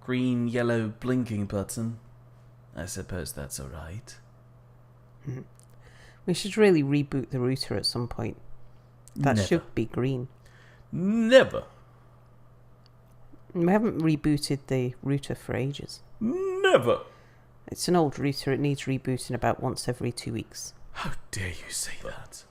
green, yellow blinking button. I suppose that's alright. We should really reboot the router at some point. That Never. should be green. Never. We haven't rebooted the router for ages. Never. It's an old router. It needs rebooting about once every 2 weeks. How dare you say that?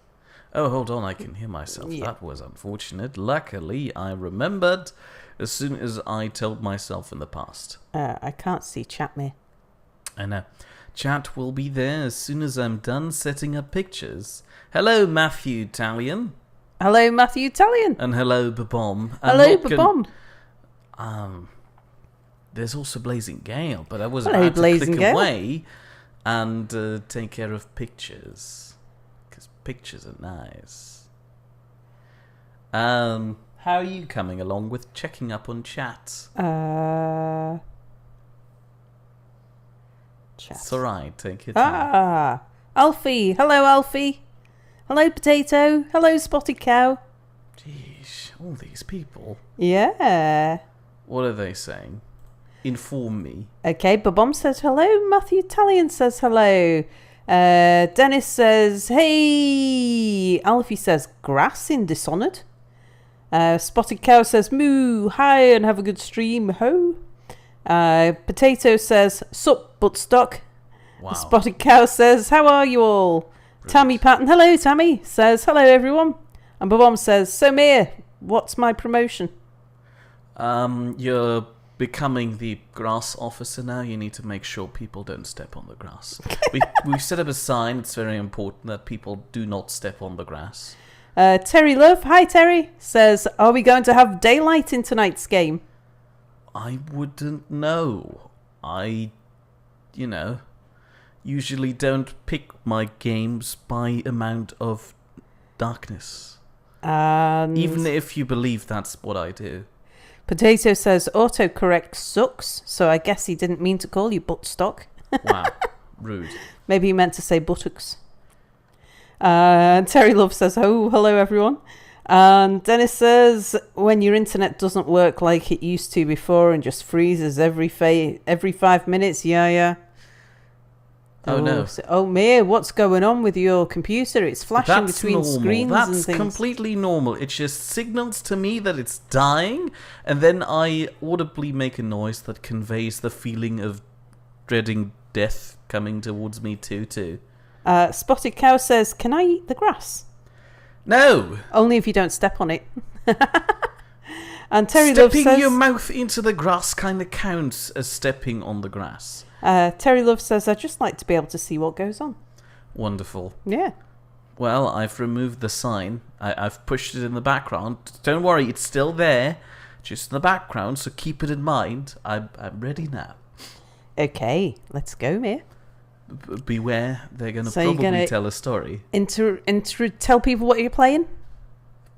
Oh, hold on, I can hear myself. Yeah. That was unfortunate. Luckily, I remembered as soon as I told myself in the past. I can't see Chatmere. I know. Chat will be there as soon as I'm done setting up pictures. Hello, Matthew Talion. Hello, Matthew Talion. And hello, Babom. Hello, Babom. There's also Blazing Gale, but I was Hello, about to Blazing click Gale. away and take care of pictures. Because pictures are nice. How are you coming along with checking up on chat? Chat. It's alright, take your time. Ah, Alfie. Hello, Alfie. Hello, Potato. Hello, Spotted Cow. Jeez, all these people. Yeah. What are they saying? Inform me. Okay, Babom says hello. Matthew Talion says hello. Dennis says, hey. Alfie says, grass in Dishonored. Spotted Cow says, moo. Hi, and have a good stream. Ho. Potato says, sup, buttstock. Wow. Spotted Cow says, how are you all? Brilliant. Tammy Patton, hello, Tammy, says, hello, everyone. And Babom says, so Mia, what's my promotion? You're becoming the grass officer now. You need to make sure people don't step on the grass. We've set up a sign. It's very important that people do not step on the grass. Terry Love, hi Terry, says, are we going to have daylight in tonight's game? I wouldn't know. I, usually don't pick my games by amount of darkness. And Even if you believe that's what I do. Potato says, autocorrect sucks, so I guess he didn't mean to call you buttstock. Wow, rude. Maybe he meant to say buttocks. Terry Love says, oh, hello everyone. And Dennis says, when your internet doesn't work like it used to before and just freezes every 5 minutes, yeah. Oh, no. Oh, Mia, what's going on with your computer? It's flashing That's between normal. screens That's and things. completely normal. It just signals to me that it's dying, and then I audibly make a noise that conveys the feeling of dreading death coming towards me too. Spotted Cow says, can I eat the grass? No! Only if you don't step on it. And Terry Love Stepping says, your mouth into the grass kind of counts as stepping on the grass. Terry Love says, I'd just like to be able to see what goes on. Wonderful. Yeah. Well, I've removed the sign. I've pushed it in the background. Don't worry, it's still there. Just in the background, so keep it in mind. I'm ready now. Okay, let's go, Mia. Beware, they're going to So you're probably gonna tell a story. Tell people what you're playing?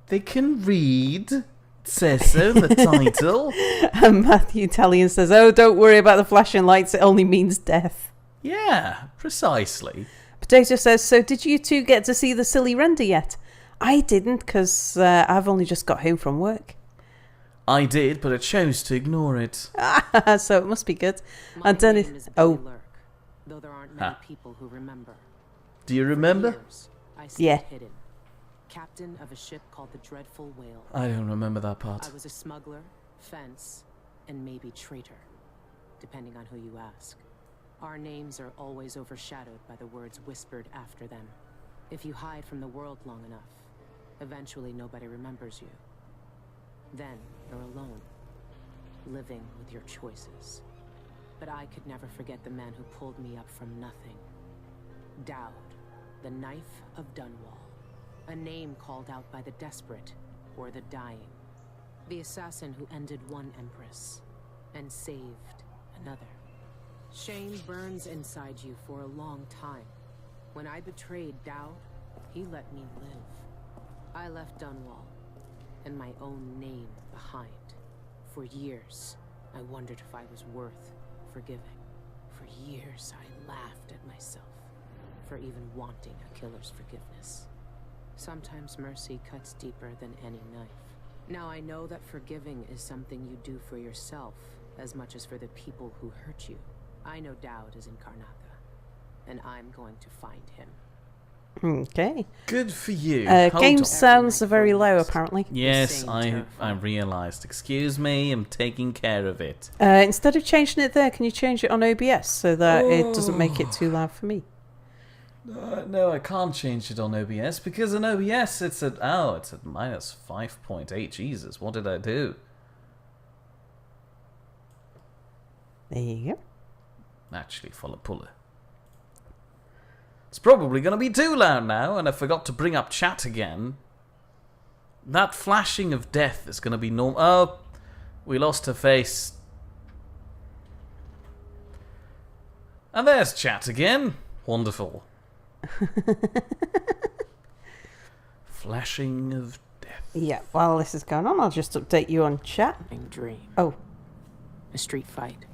They can read. It says so in the title. And Matthew Talion says, oh, don't worry about the flashing lights. It only means death. Yeah, precisely. Potato says, so did you two get to see the silly render yet? I didn't because I've only just got home from work. I did, but I chose to ignore it. So it must be good. My And then name is Billy Lurk, though there aren't many people who remember. Do you remember? Years, I stayed Yeah. hidden, captain of a ship called the Dreadful Whale. I don't remember that part. I was a smuggler, fence, and maybe traitor, depending on who you ask. Our names are always overshadowed by the words whispered after them. If you hide from the world long enough, eventually nobody remembers you. Then you're alone, living with your choices. But I could never forget the man who pulled me up from nothing. Dowd, the Knife of Dunwall. A name called out by the desperate or the dying. The assassin who ended one empress and saved another. Shame burns inside you for a long time. When I betrayed Dowd, he let me live. I left Dunwall and my own name behind. For years, I wondered if I was worth forgiving. For years, I laughed at myself for even wanting a killer's forgiveness. Sometimes mercy cuts deeper than any knife. Now I know that forgiving is something you do for yourself as much as for the people who hurt you. I know Dowd is in Karnaca, and I'm going to find him. Okay. Good for you. Game on. sounds are very low, apparently. Yes, Insane, I terrifying. realised. Excuse me, I'm taking care of it. Instead of changing it there, can you change it on OBS so that it doesn't make it too loud for me? No, I can't change it on OBS because in OBS it's at minus 5.8. Jesus, what did I do? There you go. Actually, follow puller. It's probably going to be too loud now, and I forgot to bring up chat again. That flashing of death is going to be normal. Oh, we lost her face. And there's chat again. Wonderful. Flashing of death. Yeah, while this is going on, I'll just update you on chat. Dream. Oh, A street fight.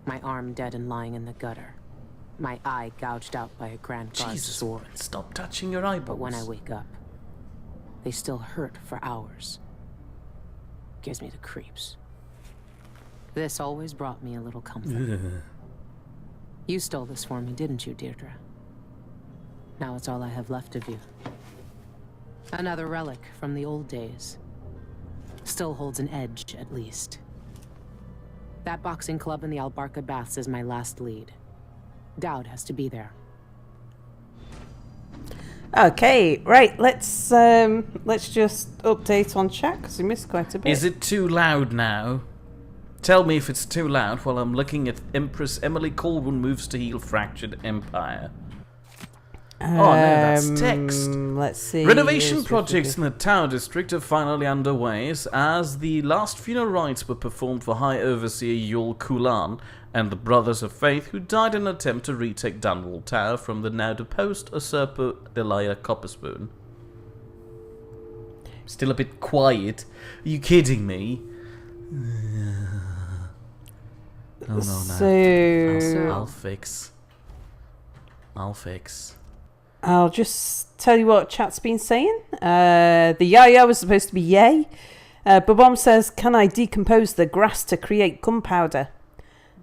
My arm dead and lying in the gutter. My eye gouged out by a Grand Guard Jesus, sword. stop touching your eyeballs. But when I wake up, they still hurt for hours. Gives me the creeps. This always brought me a little comfort. You stole this for me, didn't you, Deirdre? Now it's all I have left of you. Another relic from the old days. Still holds an edge, at least. That boxing club in the Albarca Baths is my last lead. Dowd has to be there. okay, right. Let's just update on chat because we missed quite a bit. Is it too loud now? Tell me if it's too loud while I'm looking at Empress Emily Colburn moves to heal fractured empire. Oh no, that's text. Let's see. Renovation Here's projects in the Tower District are finally underway as the last funeral rites were performed for High Overseer Yul Kulan and the Brothers of Faith who died in an attempt to retake Dunwall Tower from the now deposed usurper Delia Copperspoon. Still a bit quiet. Are you kidding me? Oh no, So I'll fix. I'll just tell you what chat's been saying. The Yaya was supposed to be yay. Babom says, can I decompose the grass to create gunpowder?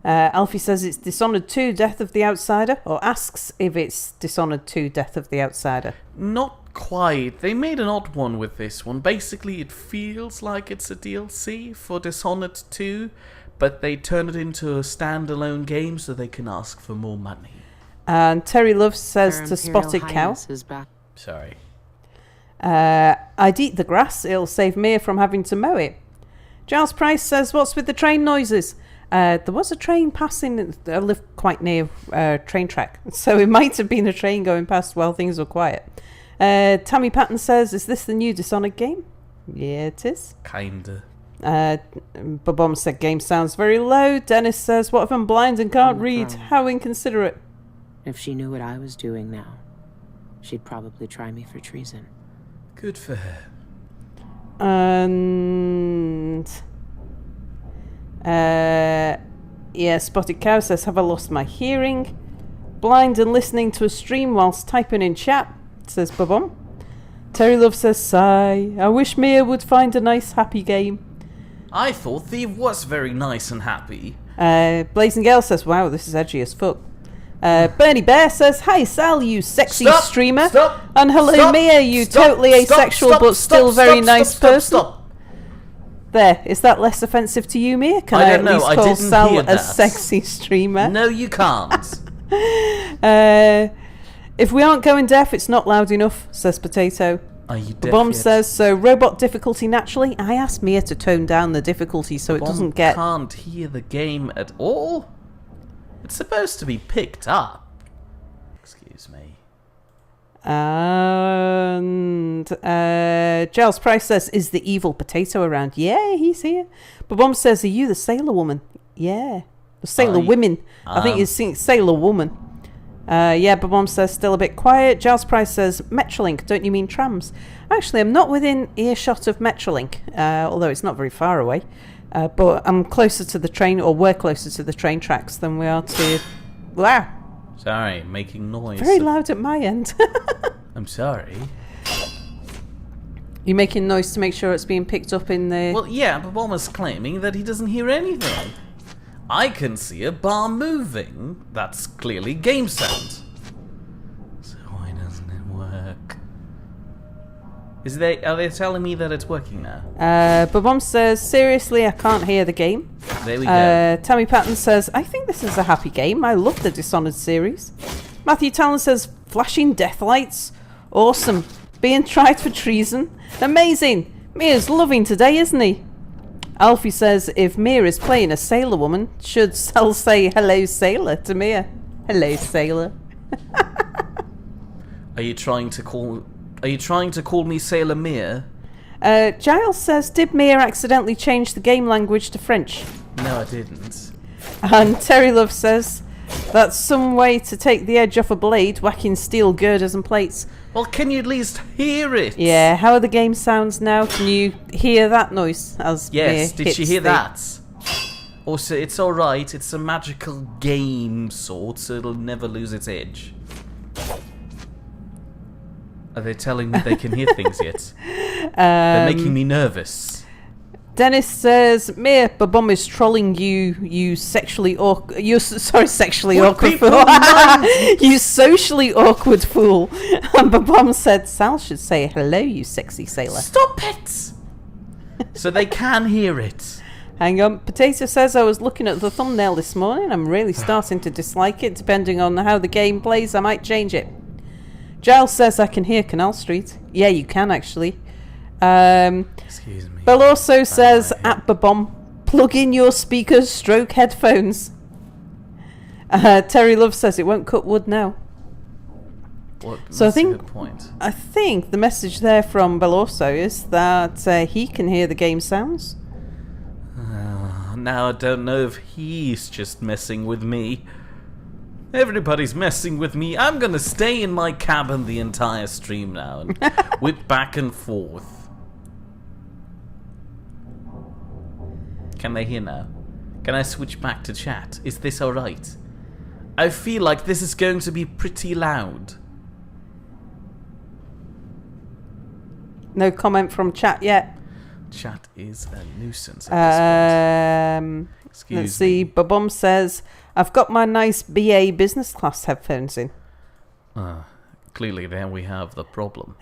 Alfie says it's Dishonored 2, Death of the Outsider, or asks if it's Dishonored 2, Death of the Outsider. Not quite. They made an odd one with this one. Basically, it feels like it's a DLC for Dishonored 2, but they turn it into a standalone game so they can ask for more money. And Terry Love says Her to Imperial Spotted Cow, Highness is back. Sorry. I'd eat the grass, it'll save Mia from having to mow it. Giles Price says, what's with the train noises? There was a train passing. I live quite near train track, so it might have been a train going past while things were quiet. Tammy Patton says, is this the new Dishonored game? Yeah, it is. Kinda. Babom said, game sounds very low. Dennis says, what if I'm blind and can't read? Crying. How inconsiderate. If she knew what I was doing now, she'd probably try me for treason. Good for her. And yeah, Spotted Cow says, have I lost my hearing? Blind and listening to a stream whilst typing in chat, says Babom. Terry Love says, sigh. I wish Mia would find a nice happy game. I thought Thief was very nice and happy. Blazing Gale says, wow, this is edgy as fuck. Bernie Bear says, hi Sal, you sexy Stop! streamer. Stop! And hello Stop! Mia, you Stop! totally Stop! asexual Stop! but still Stop! very Stop! nice Stop! person. Stop! There, is that less offensive to you, Mia? Can I I don't at know, least I call didn't Sal hear a that. sexy streamer? No, you can't. If we aren't going deaf, it's not loud enough, says Potato. Are you The deaf bomb yet? says, so robot difficulty naturally? I asked Mia to tone down the difficulty so it Bomb doesn't get... can't hear the game at all? It's supposed to be picked up. Excuse me. And Giles Price says, is the evil Potato around? Yeah, he's here. Babom says, are you the Sailor Woman? Yeah. The Sailor Women. I think he's saying Sailor Woman. Yeah, Babom says, still a bit quiet. Giles Price says, Metrolink, don't you mean trams? Actually, I'm not within earshot of Metrolink, although it's not very far away. But I'm closer to the train, or we're closer to the train tracks than we are to... Wow. Sorry, making noise. Very loud at my end. I'm sorry. You're making noise to make sure it's being picked up in the... Well, yeah, but Bomber's claiming that he doesn't hear anything. I can see a bar moving. That's clearly game sound. So why doesn't it work? Are they telling me that it's working now? Babom says, seriously, I can't hear the game. There we go. Tammy Patton says, I think this is a happy game. I love the Dishonored series. Matthew Talon says, flashing death lights. Awesome. Being tried for treason. Amazing. Mia's loving today, isn't he? Alfie says, if Mia is playing a sailor woman, should Sal say hello sailor to Mia? Hello sailor. Are you trying to call me Sailor Mia? Giles says, did Mia accidentally change the game language to French? No, I didn't. And Terry Love says, that's some way to take the edge off a blade, whacking steel girders and plates. Well, can you at least hear it? Yeah, how are the game sounds now? Can you hear that noise? As Yes, Mia did she hits hear the... that? Also, it's alright, it's a magical game sort, so it'll never lose its edge. Are they telling me they can hear things yet? They're making me nervous. Dennis says, Mia, Babom is trolling you sexually awkward... sexually awkward fool. You socially awkward fool. And Babom said, Sal should say, hello, you sexy sailor. Stop it! So they can hear it. Hang on. Potato says, I was looking at the thumbnail this morning. I'm really starting to dislike it. Depending on how the game plays, I might change it. Giles says, I can hear Canal Street. Yeah, you can, actually. Excuse me. Bill also says, at Babom, plug in your speakers, stroke headphones. Terry Love says, it won't cut wood now. So I think, point. I think the message there from Beloso is that he can hear the game sounds. Now I don't know if he's just messing with me. Everybody's messing with me. I'm gonna stay in my cabin the entire stream now and whip back and forth. Can they hear now? Can I switch back to chat? Is this alright? I feel like this is going to be pretty loud. No comment from chat yet. Chat is a nuisance at this point. Let's see. Babom says, I've got my nice BA business class headphones in. Clearly there we have the problem.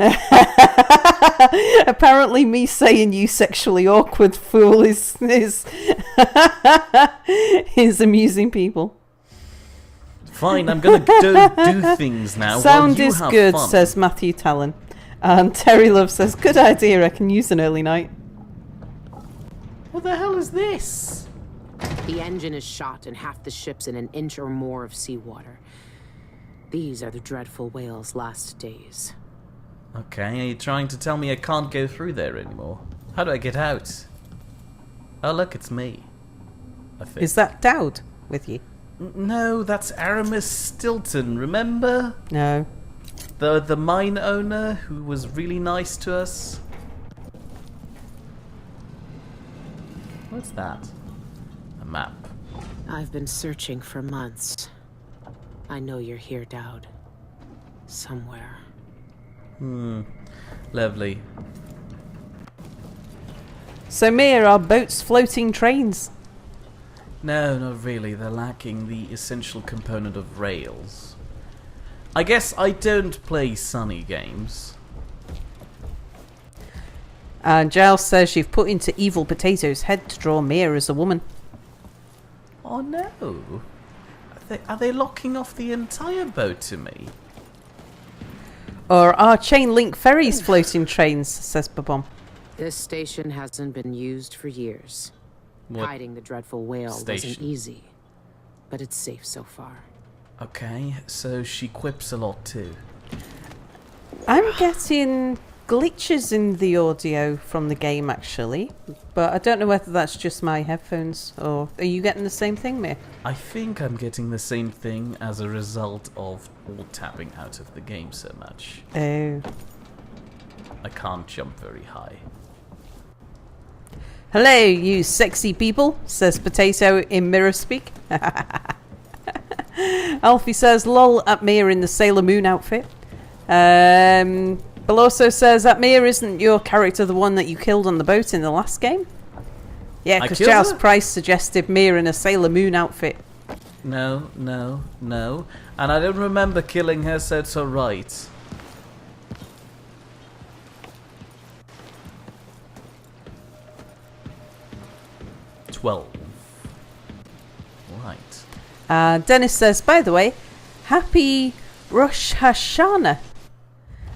Apparently me saying you sexually awkward fool is amusing people. Fine, I'm gonna do things now. Sound is good, fun. says Matthew Talon. And Terry Love says, good idea, I can use an early night. What the hell is this? The engine is shot and half the ship's in an inch or more of seawater. These are the dreadful whale's last days. Okay, are you trying to tell me I can't go through there anymore? How do I get out? Oh look, it's me. I think. Is that Dowd with you? No, that's Aramis Stilton, remember? No. The mine owner who was really nice to us? What's that? A map. I've been searching for months. I know you're here, Dowd. Somewhere. Lovely. So Mia, are boats floating trains? No, not really. They're lacking the essential component of rails. I guess I don't play sunny games. And Giles says you've put into Evil Potato's head to draw Mia as a woman. Oh no. Are they locking off the entire boat to me? Or are chain link ferries floating trains, says Babom. This station hasn't been used for years. What Hiding the dreadful whale station? wasn't easy, but it's safe so far. Okay, so she quips a lot too. I'm getting glitches in the audio from the game, actually. But I don't know whether that's just my headphones, or are you getting the same thing, Mia? I think I'm getting the same thing as a result of all tapping out of the game so much. Oh. I can't jump very high. Hello, you sexy people, says Potato in mirror speak. Alfie says, lol, at Mia in the Sailor Moon outfit. Beloso says, at Mia, isn't your character the one that you killed on the boat in the last game? Yeah, I because killed Giles her? Price suggested Mia in a Sailor Moon outfit. No. And I don't remember killing her, so it's alright. Right. Dennis says, by the way, happy Rosh Hashanah.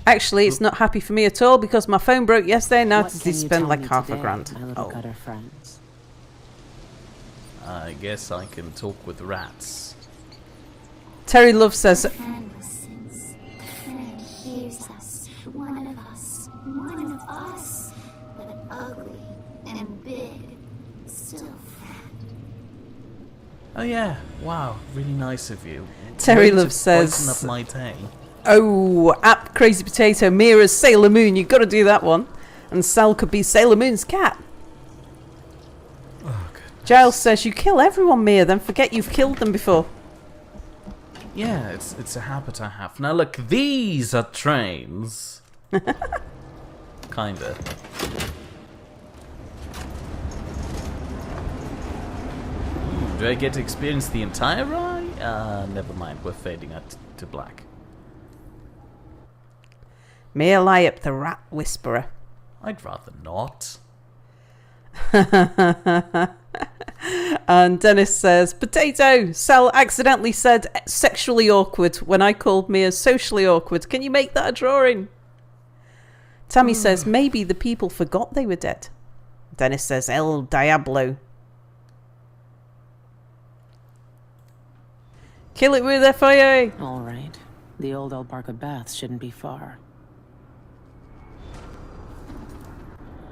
Actually, it's not happy for me at all because my phone broke yesterday. Now What to can you spend tell like me half today, a grand. my little Oh. gutter friends? I guess I can talk with rats. Terry Love says, Friend listens. The friend hears us. One of us. But ugly and big. Still friend. Oh yeah, wow, really nice of you. Terry Way to Love says, brighten up my day. oh, at Crazy Potato, Mira's Sailor Moon. You've got to do that one. And Sal could be Sailor Moon's cat. Oh, good. Giles says, you kill everyone, Mia, then forget you've killed them before. Yeah, it's a habit I have. Now look, these are trains. Kinda. Do I get to experience the entire ride? Never mind, we're fading out to black. Mia Lyap, the Rat Whisperer. I'd rather not. And Dennis says, potato, Sal accidentally said sexually awkward when I called Mia socially awkward. Can you make that a drawing? Tammy says, maybe the people forgot they were dead. Dennis says, El Diablo. Kill it with FIA. All right. The old Albarca Baths shouldn't be far.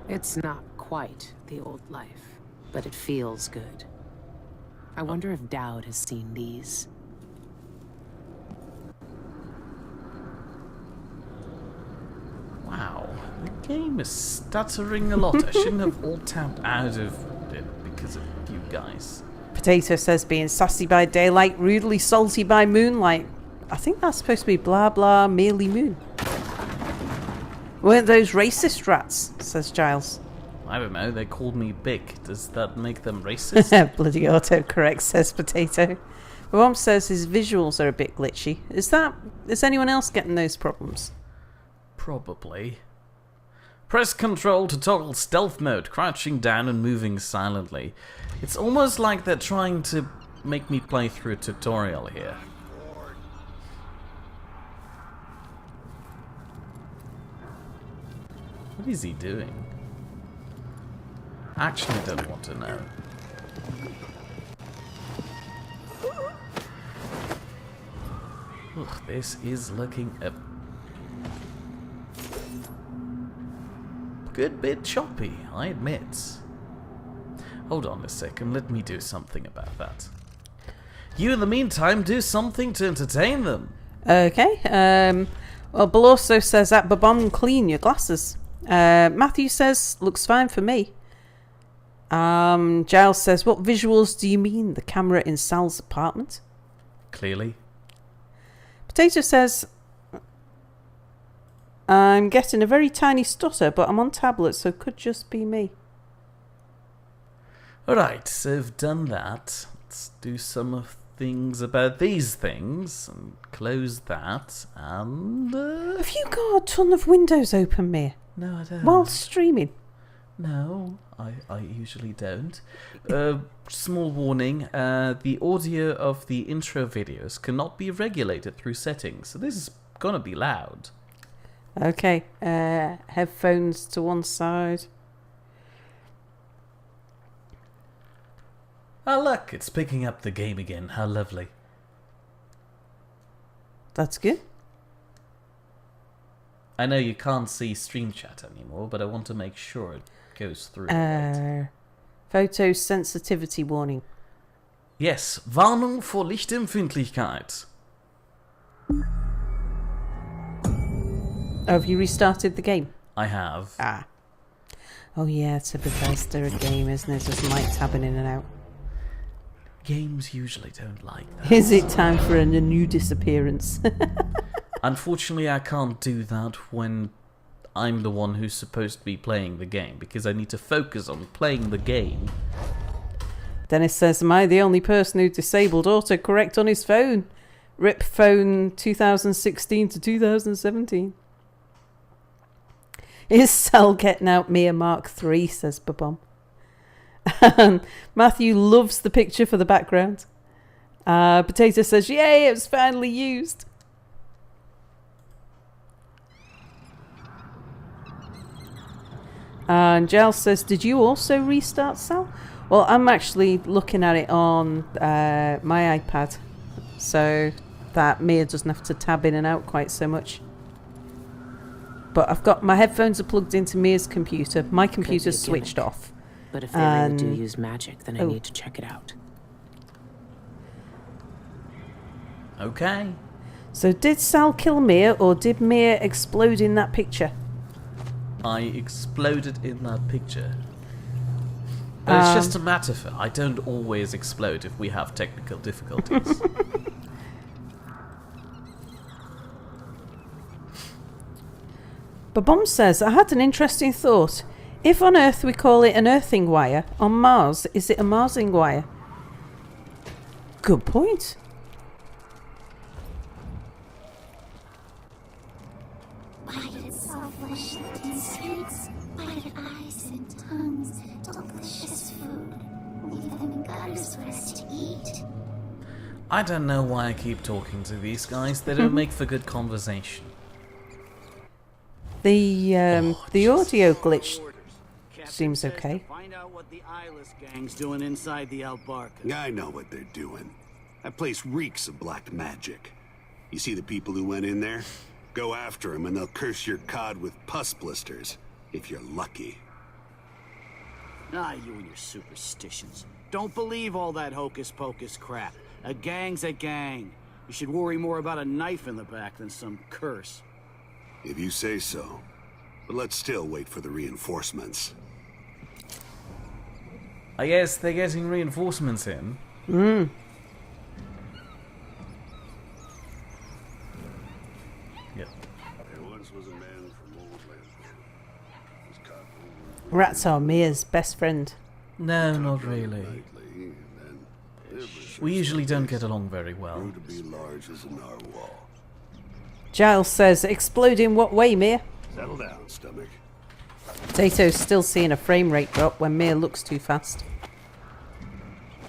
It's not quite the old life, but it feels good. I wonder if Dowd has seen these. Wow, the game is stuttering a lot. I shouldn't have all tapped out of it because of you guys. Potato says, being sassy by daylight, rudely salty by moonlight. I think that's supposed to be blah blah merely moon. Weren't those racist rats? Says Giles. I don't know, they called me big. Does that make them racist? Bloody autocorrect, says Potato. My mom says his visuals are a bit glitchy. Is anyone else getting those problems? Probably. Press Control to toggle stealth mode, crouching down and moving silently. It's almost like they're trying to make me play through a tutorial here. What is he doing? Actually, don't want to know. Ugh, this is looking a good bit choppy, I admit. Hold on a second, let me do something about that. You, in the meantime, do something to entertain them. Okay. Well, Beloso says at Babom, clean your glasses. Matthew says looks fine for me. Giles says, what visuals do you mean? The camera in Sal's apartment? Clearly. Potato says, I'm getting a very tiny stutter, but I'm on tablet, so it could just be me. Alright, so I've done that. Let's do some of things about these things. And close that. And... Have you got a ton of windows open, Mia? no, I don't. While streaming? No, I usually don't. Small warning, the audio of the intro videos cannot be regulated through settings, so this is gonna be loud. Okay, headphones to one side. Oh look, it's picking up the game again, how lovely. That's good. I know you can't see stream chat anymore, but I want to make sure it goes through. Right. Photo sensitivity warning. Yes, Warnung vor Lichtempfindlichkeit. Oh, have you restarted the game? I have. Ah. Oh yeah, it's a Bethesda game, isn't it? Just light tabbing in and out. Games usually don't like that. Is it time for a new disappearance? Unfortunately, I can't do that when I'm the one who's supposed to be playing the game, because I need to focus on playing the game. Dennis says, am I the only person who disabled autocorrect on his phone? RIP phone 2016 to 2017. Is Sal getting out Mia Mark III, says Babom. Matthew loves the picture for the background. Potato says, yay, it was finally used. And Giles says, did you also restart Sal? Well, I'm actually looking at it on my iPad, so that Mia doesn't have to tab in and out quite so much. But I've got my headphones are plugged into Mia's computer. My computer's switched off. But if they really do use magic, then I need to check it out. Okay. So did Sal kill Mia, or did Mia explode in that picture? I exploded in that picture. But it's just a matter for I don't always explode if we have technical difficulties. Babom says, I had an interesting thought. If on Earth we call it an earthing wire, on Mars, is it a Marsing wire? Good point. Bided soft flesh and sweets, bided eyes and tongues, delicious food. Leave them in gutters for us to eat. I don't know why I keep talking to these guys. They don't make for good conversation. The audio glitch seems okay. Find out what the eyeless gang's doing inside the Albarca. I know what they're doing. That place reeks of black magic. You see the people who went in there? Go after them and they'll curse your cod with pus blisters, if you're lucky. Ah, you and your superstitions. Don't believe all that hocus-pocus crap. A gang's a gang. You should worry more about a knife in the back than some curse. If you say so. But let's still wait for the reinforcements. I guess they're getting reinforcements in. Yep. There once was a man from old Landfall. Was caught over Rats are Mia's best friend. No, not really. nightly, and then We usually don't get along very well. grew to be large as a narwhal. Giles says, explode in what way, Mia? Settle down, stomach. Potato's still seeing a frame rate drop when Mia looks too fast.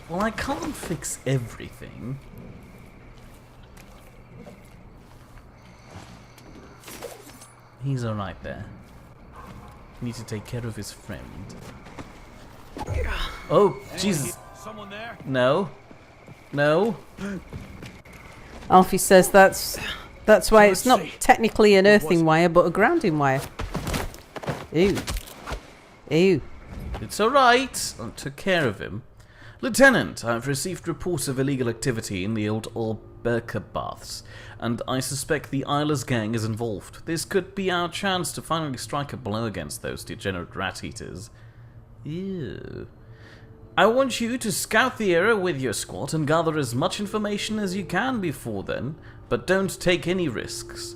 Well, I can't fix everything. He's alright there. Need to take care of his friend. Oh, Jesus. Someone there? No. No. Alfie says that's why it's not technically an earthing wire, but a grounding wire. Ew. Ew. It's alright. I took care of him. Lieutenant, I've received reports of illegal activity in the old Alberca baths, and I suspect the Islas gang is involved. This could be our chance to finally strike a blow against those degenerate rat-eaters. Ew. I want you to scout the area with your squad and gather as much information as you can before then, but don't take any risks.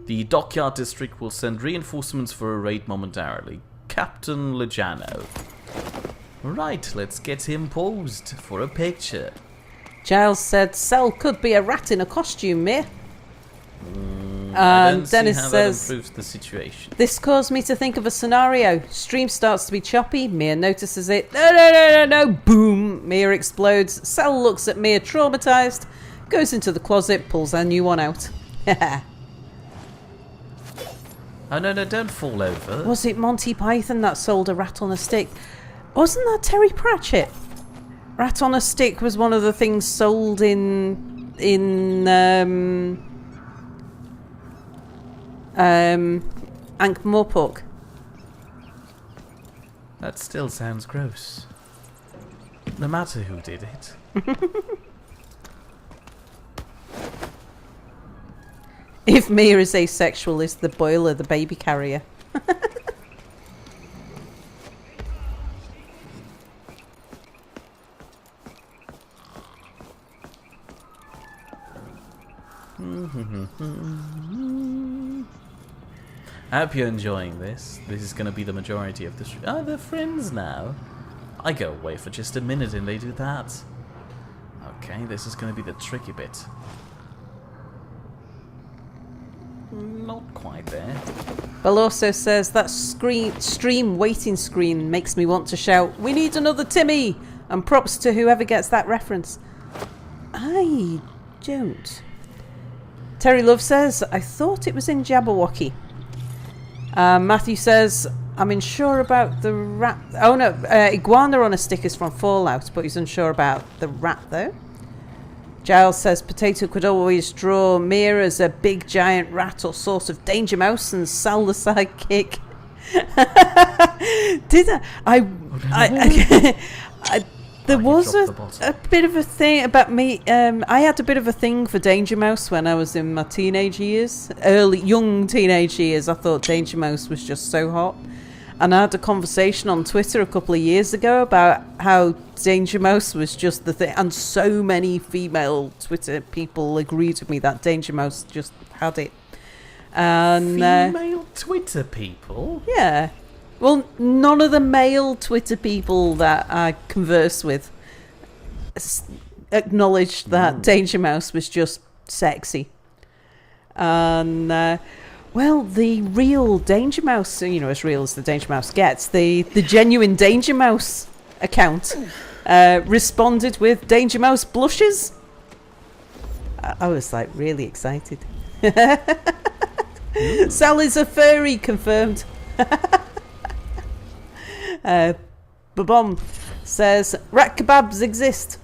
The Dockyard District will send reinforcements for a raid momentarily. Captain Lejano. Right, let's get him posed for a picture. Giles said, Cell could be a rat in a costume, Mia. I don't Dennis see how says, that improves the situation. this caused me to think of a scenario. Stream starts to be choppy. Mia notices it. No. Boom. Mia explodes. Cell looks at Mia traumatized. Goes into the closet, pulls a new one out. Oh, no, don't fall over. Was it Monty Python that sold a rat on a stick? Wasn't that Terry Pratchett? Rat on a stick was one of the things sold in Ankh-Morpork. That still sounds gross. No matter who did it. If Mia is asexual, is the boiler the baby carrier? I hope you're enjoying this. This is going to be the majority of the stream. Oh, they're friends now. I go away for just a minute and they do that. Okay, this is going to be the tricky bit. Not quite there. Bill also says that stream waiting screen makes me want to shout, "We need another Timmy!" And props to whoever gets that reference. I don't. Terry Love says, I thought it was in Jabberwocky. Matthew says, I'm unsure about the rat. Oh no, iguana on a stick is from Fallout, but he's unsure about the rat though. Giles says Potato could always draw Mia as a big giant rat or sort of danger mouse and Sal the sidekick. Did I there was a bit of a thing about me. I had a bit of a thing for Danger Mouse when I was in my teenage years, young teenage years. I thought Danger Mouse was just so hot. And I had a conversation on Twitter a couple of years ago about how Danger Mouse was just the thing. And so many female Twitter people agreed with me that Danger Mouse just had it. And, female Twitter people? Yeah. Well, none of the male Twitter people that I converse with acknowledged that Danger Mouse was just sexy. And, well, the real Danger Mouse, you know, as real as the Danger Mouse gets, the genuine Danger Mouse account responded with Danger Mouse blushes. I was, like, really excited. Sal is a furry, confirmed. Babom says rat kebabs exist.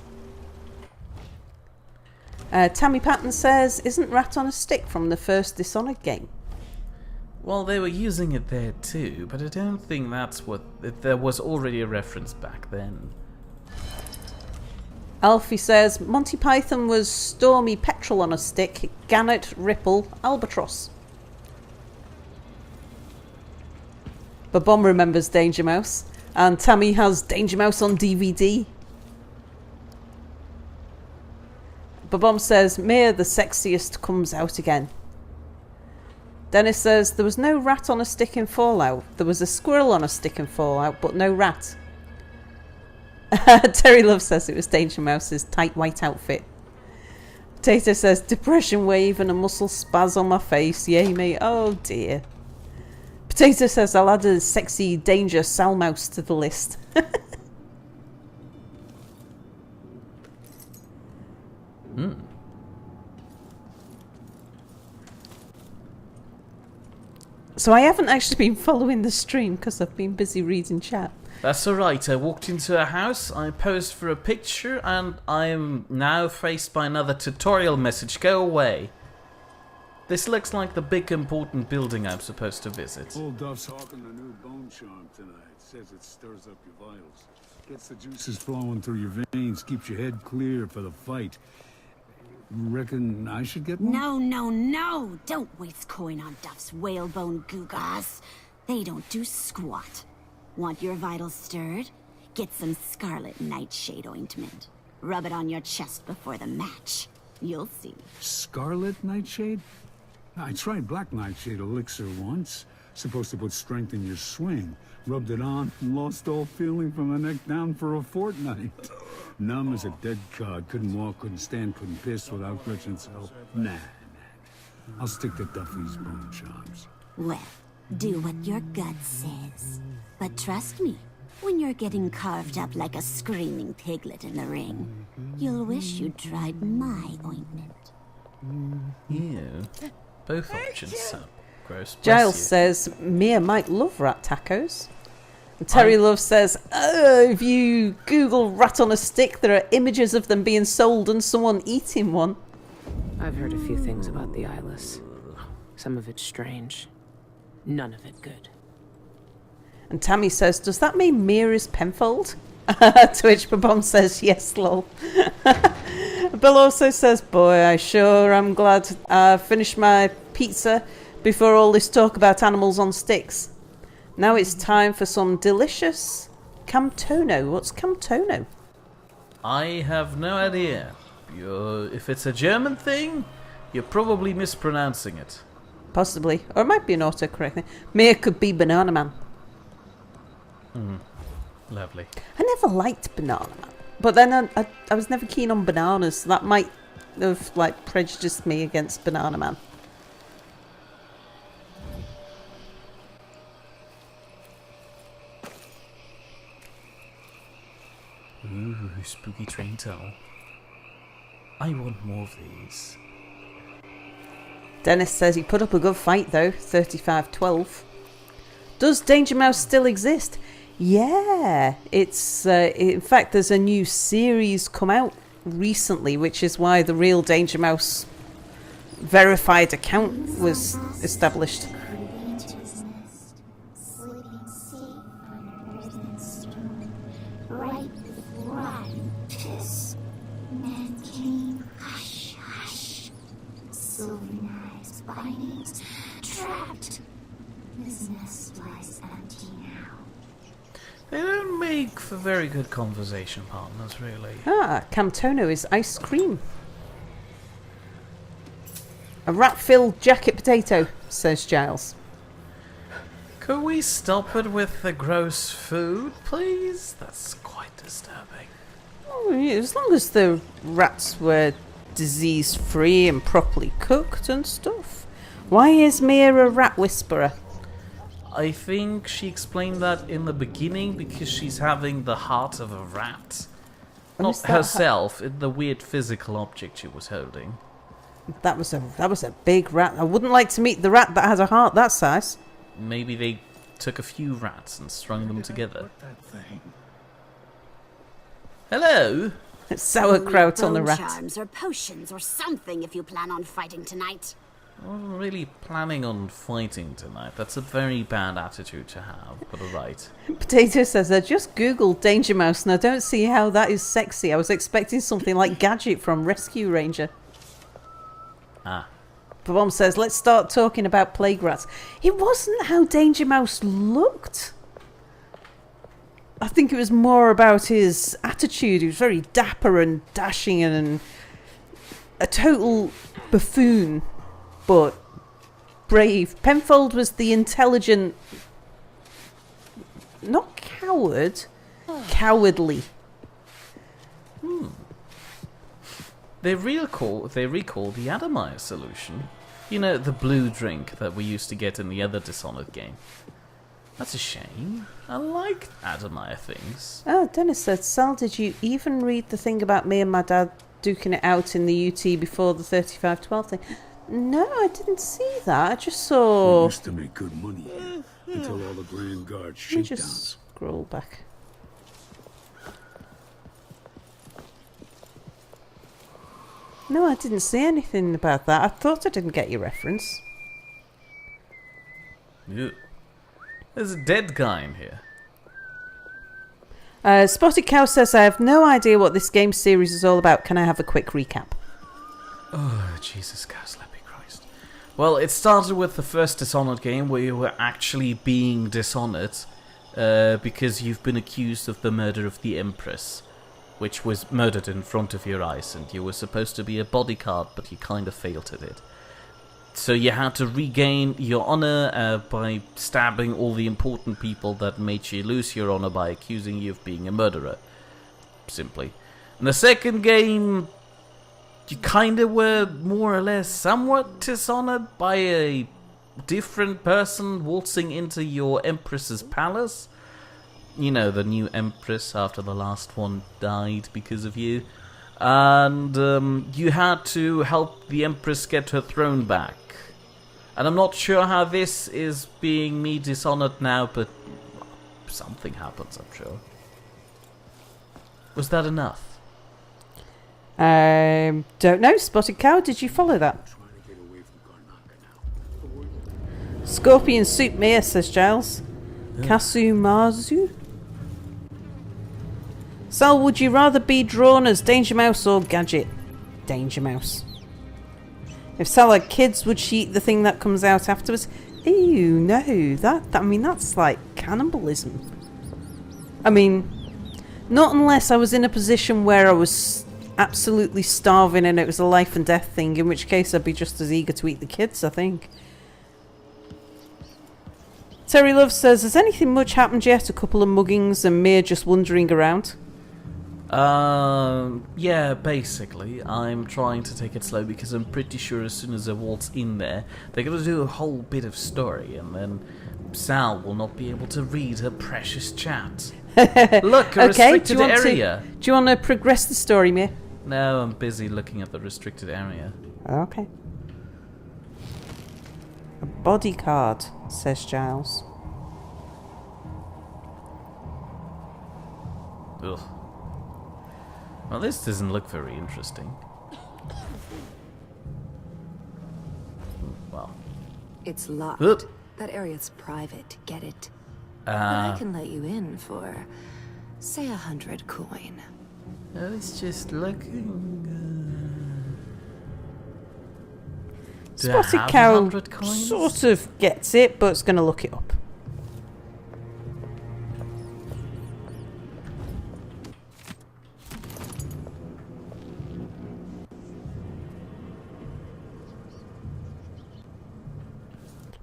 Tammy Patton says, isn't rat on a stick from the first Dishonored game? Well, they were using it there too, but I don't think that's what... There was already a reference back then. Alfie says, Monty Python was Stormy Petrel on a stick, Gannet, Ripple, Albatross. Babom remembers Danger Mouse, and Tammy has Danger Mouse on DVD. Babom says, Mia the sexiest comes out again. Dennis says, there was no rat on a stick in Fallout. There was a squirrel on a stick in Fallout, but no rat. Terry Love says it was Danger Mouse's tight white outfit. Potato says, depression wave and a muscle spaz on my face. Yay me. Oh dear. Potato says, I'll add a sexy danger Sal Mouse to the list. So I haven't actually been following the stream because I've been busy reading chat. That's alright, I walked into a house, I posed for a picture, and I am now faced by another tutorial message. Go away. This looks like the big important building I'm supposed to visit. Old Duff's hawking the new bone charm tonight. Says it stirs up your vitals. Gets the juices flowing through your veins, keeps your head clear for the fight. Reckon I should get one? No. Don't waste coin on Duff's whalebone gewgaws. They don't do squat. Want your vitals stirred? Get some Scarlet Nightshade ointment. Rub it on your chest before the match. You'll see. Scarlet Nightshade? I tried Black Nightshade elixir once. Supposed to put strength in your swing. Rubbed it on and lost all feeling from the neck down for a fortnight. Numb as a dead cod. Couldn't walk, couldn't stand, couldn't piss without Gretchen's help. Nah. I'll stick to Duffy's bone charms. Well, do what your gut says. But trust me, when you're getting carved up like a screaming piglet in the ring, you'll wish you'd tried my ointment. Ew. Both options sound gross. Giles says Mia might love rat tacos. And Terry Love says, if you Google rat on a stick, there are images of them being sold and someone eating one. I've heard a few things about the eyeless. Some of it strange. None of it good. And Tammy says, does that mean Mia is Penfold? To which Babom says, yes, lol. Bill also says, boy, I sure am glad I finished my pizza before all this talk about animals on sticks. Now it's time for some delicious Camtono. What's Camtono? I have no idea. If it's a German thing, you're probably mispronouncing it. Possibly. Or it might be an autocorrect thing. Mia could be Banana Man. Lovely. I never liked Banana Man. But then I was never keen on bananas. So that might have like prejudiced me against Banana Man. Ooh, spooky train tunnel. I want more of these. Dennis says he put up a good fight though, 35-12. Does Danger Mouse still exist? Yeah, it's in fact there's a new series come out recently, which is why the real Danger Mouse verified account was established. They don't make for very good conversation partners, really. Ah, Camtono is ice cream. A rat-filled jacket potato, says Giles. Could we stop it with the gross food, please? That's quite disturbing. Oh, yeah, as long as the rats were disease-free and properly cooked and stuff. Why is Mia a rat whisperer? I think she explained that in the beginning because she's having the heart of a rat. Not herself, the weird physical object she was holding. That was a big rat. I wouldn't like to meet the rat that has a heart that size. Maybe they took a few rats and strung them together. Hello? Sauerkraut on the Bone rat. charms or potions or something if you plan on fighting tonight. I wasn't really planning on fighting tonight. That's a very bad attitude to have, but alright. Potato says, I just googled Danger Mouse and I don't see how that is sexy. I was expecting something like Gadget from Rescue Ranger. Ah. Bomb says, let's start talking about plague rats. It wasn't how Danger Mouse looked. I think it was more about his attitude. He was very dapper and dashing and a total buffoon, but brave. Penfold was the intelligent, not coward, cowardly. They recall the Adamire solution. You know, the blue drink that we used to get in the other Dishonored game. That's a shame. I like Adamire things. Oh, Dennis said, Sal, did you even read the thing about me and my dad duking it out in the UT before the 35-12 thing? No, I didn't see that. I just We saw... used to make good money here, until all the Grand Guard Let me shakedowns. just scroll back. No, I didn't see anything about that. I thought I didn't get your reference. Ew. There's a dead guy in here. Spotted Cow says, I have no idea what this game series is all about. Can I have a quick recap? Oh, Jesus, Cowslappy Christ. Well, it started with the first Dishonored game where you were actually being dishonored because you've been accused of the murder of the Empress, which was murdered in front of your eyes, and you were supposed to be a bodyguard, but you kind of failed at it. So you had to regain your honor by stabbing all the important people that made you lose your honor by accusing you of being a murderer. Simply. In the second game, you kind of were more or less somewhat dishonored by a different person waltzing into your Empress's palace. You know, the new Empress after the last one died because of you. And you had to help the Empress get her throne back. And I'm not sure how this is being me dishonored now, but something happens, I'm sure. Was that enough? Don't know. Spotted Cow, did you follow that? Scorpion Soup Mia, says Giles. Kasumazu? Sal, would you rather be drawn as Danger Mouse or Gadget? Danger Mouse. If Sal had kids, would she eat the thing that comes out afterwards? Ew, no. That's like cannibalism. I mean, not unless I was in a position where I was absolutely starving and it was a life and death thing, in which case I'd be just as eager to eat the kids, I think. Terry Love says, has anything much happened yet? A couple of muggings and Mia just wandering around? Yeah, basically. I'm trying to take it slow because I'm pretty sure as soon as I waltz in there, they're going to do a whole bit of story, and then Sal will not be able to read her precious chat. Look, a restricted area. Do you want to progress the story, Mia? No, I'm busy looking at the restricted area. Okay. A body card, says Giles. Ugh. Well, this doesn't look very interesting. Well. It's locked. Ugh. That area's private, get it? Uh, But I can let you in for, say, 100 coin. I was just looking. Do I Spotted have Cow 100 coins? sort of gets it, but it's going to look it up.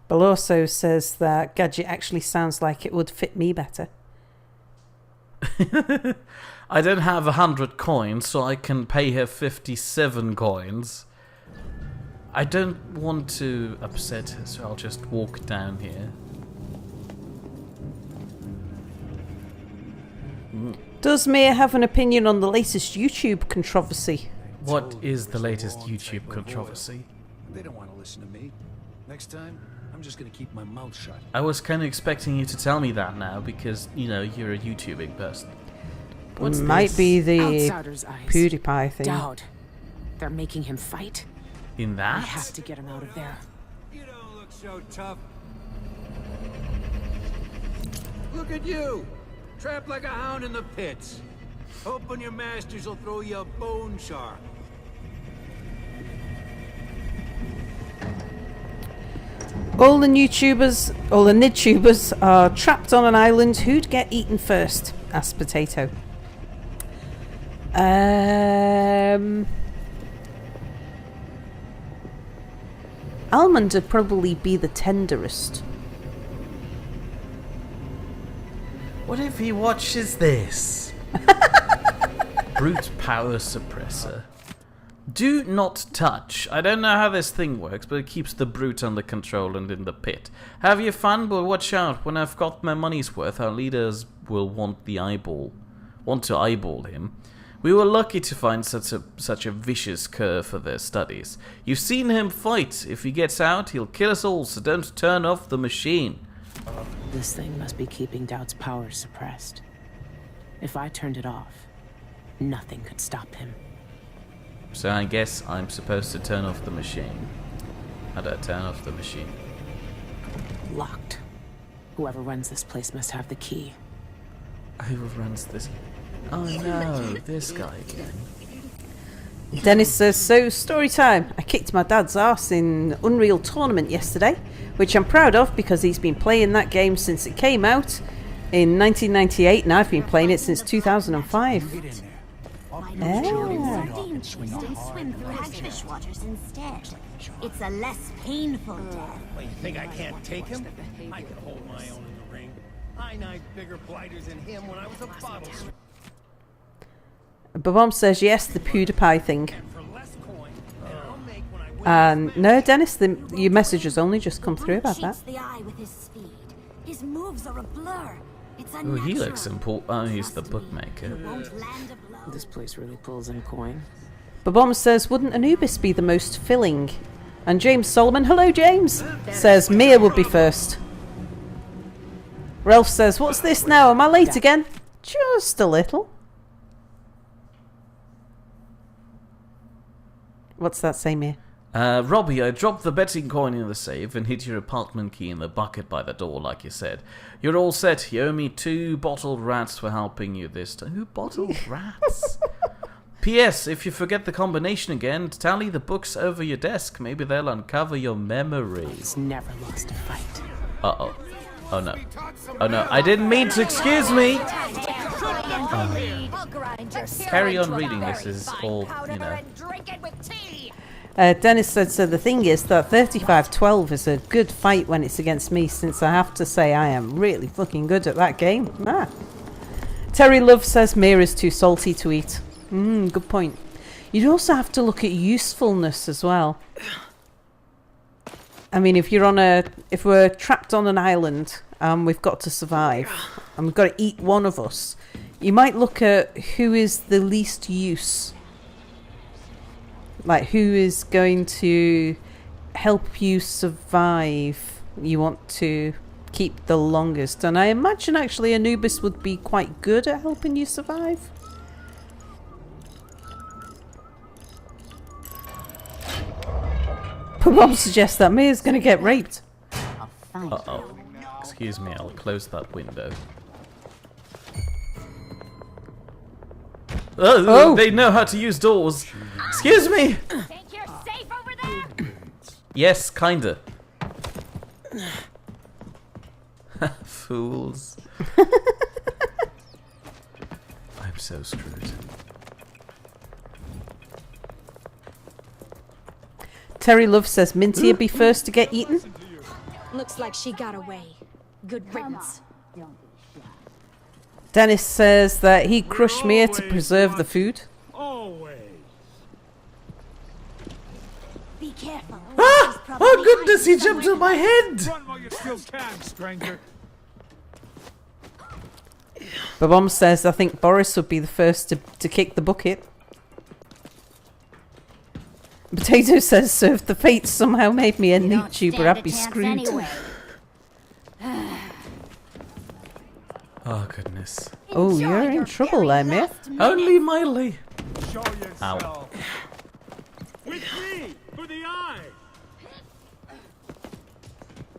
Beloso says that Gadget actually sounds like it would fit me better. I don't have 100 coins, so I can pay her 57 coins. I don't want to upset her, so I'll just walk down here. Does Mia have an opinion on the latest YouTube controversy? What is the latest YouTube controversy? They don't want to listen to me. Next time, I'm just going to keep my mouth shut. I was kind of expecting you to tell me that now, because, you know, you're a YouTubing person. What's Might this? be the Outsider's eyes. PewDiePie thing. Dowd. They're making him fight. In I that? have to get him out of there. You don't look so tough. Look at you! Trapped like a hound in the pits. Hoping your masters will throw you a bone shark. All the NidTubers are trapped on an island. Who'd get eaten first? Asked Potato. Almond would probably be the tenderest. What if he watches this? Brute power suppressor. Do not touch. I don't know how this thing works, but it keeps the brute under control and in the pit. Have your fun, but watch out. When I've got my money's worth, our leaders will want to eyeball him. We were lucky to find such a vicious cur for their studies. You've seen him fight. If he gets out, he'll kill us all, so don't turn off the machine. This thing must be keeping Dowd's power suppressed. If I turned it off, nothing could stop him. So I guess I'm supposed to turn off the machine. How do I turn off the machine? Locked. Whoever runs this place must have the key. Who runs this? Oh no, this guy again. Dennis says, so story time. I kicked my dad's ass in Unreal Tournament yesterday, which I'm proud of because he's been playing that game since it came out in 1998 and I've been playing it since 2005. Sardine swim through hagfish waters instead. It's a less painful death. Well, you think I can't take him? I can hold my own in the ring. I knifed bigger blighters than him when I was a bottle. Babom says, yes, the PewDiePie thing. And for less coin, and I'll make when I win. No, Dennis, your message has only just come through about that. Cheats the eye with his speed. His moves are a blur. It's Oh, unnatural. he looks important. Oh, he's the bookmaker. Won't land a blow. This place really pulls in coin. Babom says, wouldn't Anubis be the most filling? And James Solomon, hello James, says Mia would be first. Ralph says, what's this now? Am I late again? Just a little. What's that say, Mia? Robbie, I dropped the betting coin in the safe and hid your apartment key in the bucket by the door, like you said. You're all set. You owe me 2 bottled rats for helping you this time. Who bottled rats? P.S. If you forget the combination again, tally the books over your desk. Maybe they'll uncover your memories. He's never lost a fight. Uh-oh. Oh, no. Oh, no. I didn't mean to. Excuse me. I'll grind your Carry skill on into a reading. very This is fine all, powder you know. and drink it with tea. Dennis said, so the thing is that 35-12 is a good fight when it's against me, since I have to say I am really fucking good at that game. Terry Love says Mir is too salty to eat. Good point. You'd also have to look at usefulness as well. I mean, if we're trapped on an island and we've got to survive and we've got to eat one of us, you might look at who is the least use. Like, who is going to help you survive, you want to keep the longest. And I imagine actually Anubis would be quite good at helping you survive. Bob suggests that Mia's going to get raped. Uh-oh. Excuse me, I'll close that window. Oh, they know how to use doors. Excuse me! Think you're safe over there? Yes, kinda. Fools. I'm so screwed. Terry Love says Minty would be first to get eaten. Looks like she got away. Good riddance. Dennis says that he crushed Mia to preserve the food. Always. Be careful. Oh goodness, he jumped on my head! Run while you still can, stranger. Babom says, I think Boris would be the first to kick the bucket. Potato says, so if the fates somehow made me a YouTuber, I'd be screwed. Anyway. Oh goodness. Oh, you're in trouble there, mate. Only mildly. Show yourself. Ow. With me, for the eye.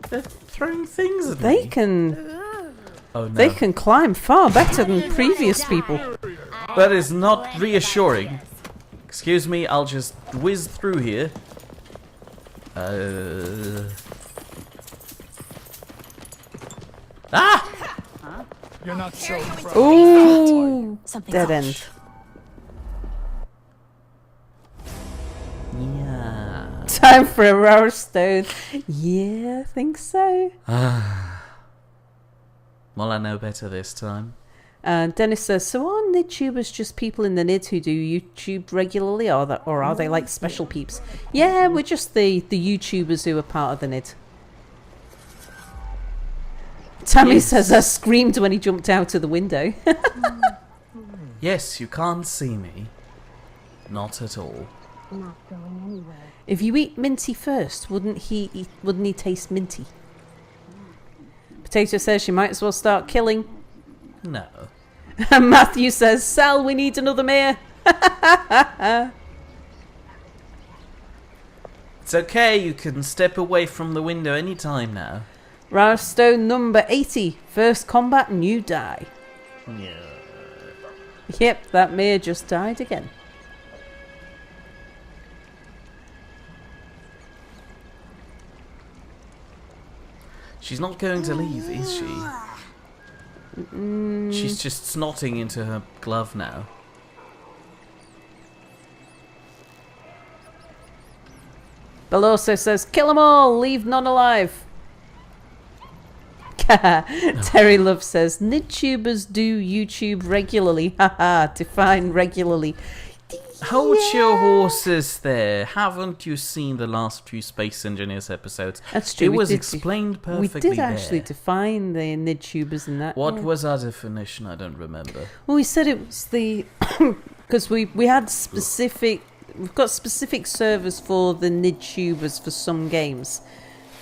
They're throwing things at They me. can Oh no. they can climb far better than previous people. That is not reassuring. Excuse me, I'll just whiz through here. Ah! You're not so Ooh, Something's dead off. end. Yeah. Time for a rare stone. Yeah, I think so. Well, I know better this time. And Dennis says, so are NidTubers just people in the NID who do YouTube regularly, or are they like special peeps? Yeah, we're just the YouTubers who are part of the NID. Tammy Yes. says, I screamed when he jumped out of the window. Yes, you can't see me. Not at all. If you eat Minty first, wouldn't he taste minty? Potato says she might as well start killing. No. And Matthew says, Sal, we need another mayor. It's okay, you can step away from the window anytime now. Rare stone number 80. First combat and you die. Yeah. Yep, that mayor just died again. She's not going to leave, is she? She's just snotting into her glove now. Bill also says, kill them all, leave none alive. Terry Love says, NidTubers do YouTube regularly. Haha, define regularly. Hold your horses there. Haven't you seen the last few Space Engineers episodes? That's true. It we was did explained perfectly We did actually there. define the NidTubers in that. What yeah. was our definition? I don't remember. Well, we said it was the... Because we had specific... We've got specific servers for the NidTubers for some games.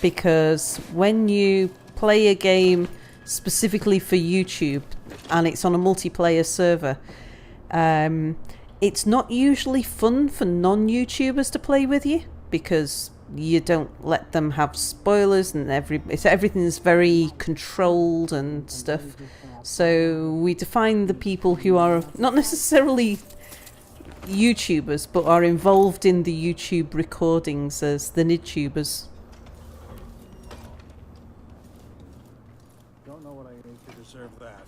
Because when you play a game specifically for YouTube and it's on a multiplayer server, it's not usually fun for non-YouTubers to play with you because you don't let them have spoilers and everything's very controlled and stuff. So we define the people who are not necessarily YouTubers but are involved in the YouTube recordings as the NidTubers. Don't know what I ate to deserve that.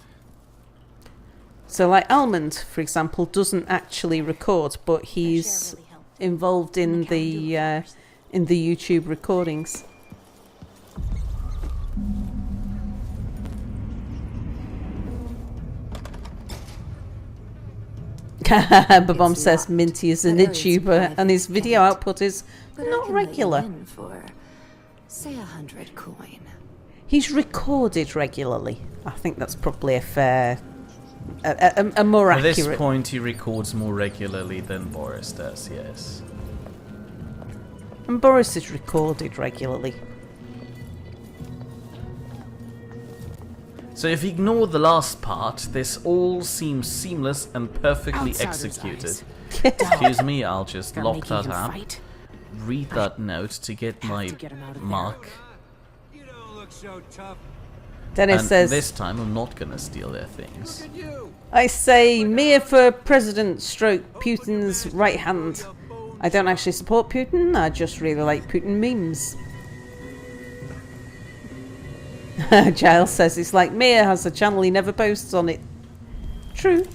So like Almond, for example, doesn't actually record, but he's involved in the YouTube recordings. Babom says Minty is an YouTuber and his video output is not regular. For, say, 100 coin. He's recorded regularly. I think that's probably a fair, a more accurate. At this point, he records more regularly than Boris does. Yes. And Boris is recorded regularly. So if you ignore the last part, this all seems seamless and perfectly Outsiders' executed. eyes. Excuse me, I'll just They're lock making that him up. fight. Read that note to get my to get him out of there. mark. You don't look so tough. Dennis And says, this time I'm not gonna steal their things. Look at you. I say Mir for President stroke Putin's right hand. I don't actually support Putin, I just really like Putin memes. Giles says it's like Mir has a channel he never posts on it. True.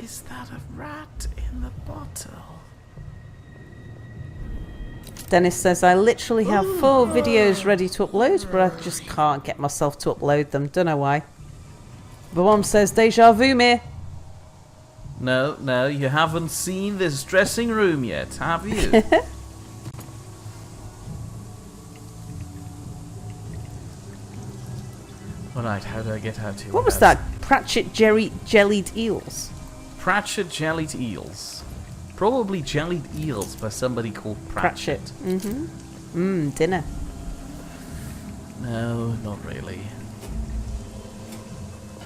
Is that a rat in the bottle? Dennis says I literally have 4 videos ready to upload, but I just can't get myself to upload them. Don't know why. But Mom says deja vu, Mir. No, you haven't seen this dressing room yet, have you? Alright, how do I get out here? What was that? Pratchett jellied eels. Pratchett jellied eels. Probably jellied eels by somebody called Pratchett. Dinner. No, not really.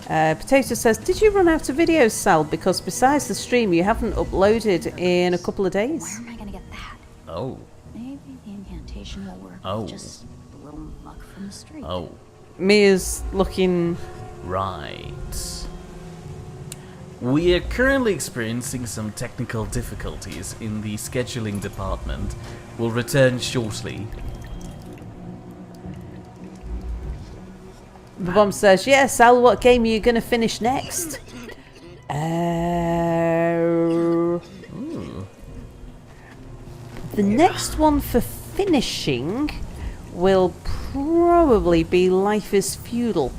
Potato says, did you run out of videos, Sal? Because besides the stream, you haven't uploaded in a couple of days. Where am I gonna get that? Oh. Maybe the incantation will work. Oh. Just a little muck from the street. Oh. Mia's looking... Right. We are currently experiencing some technical difficulties in the scheduling department. We'll return shortly. The bomb says, yeah, Sal, what game are you going to finish next? The next one for finishing will probably be Life is Feudal.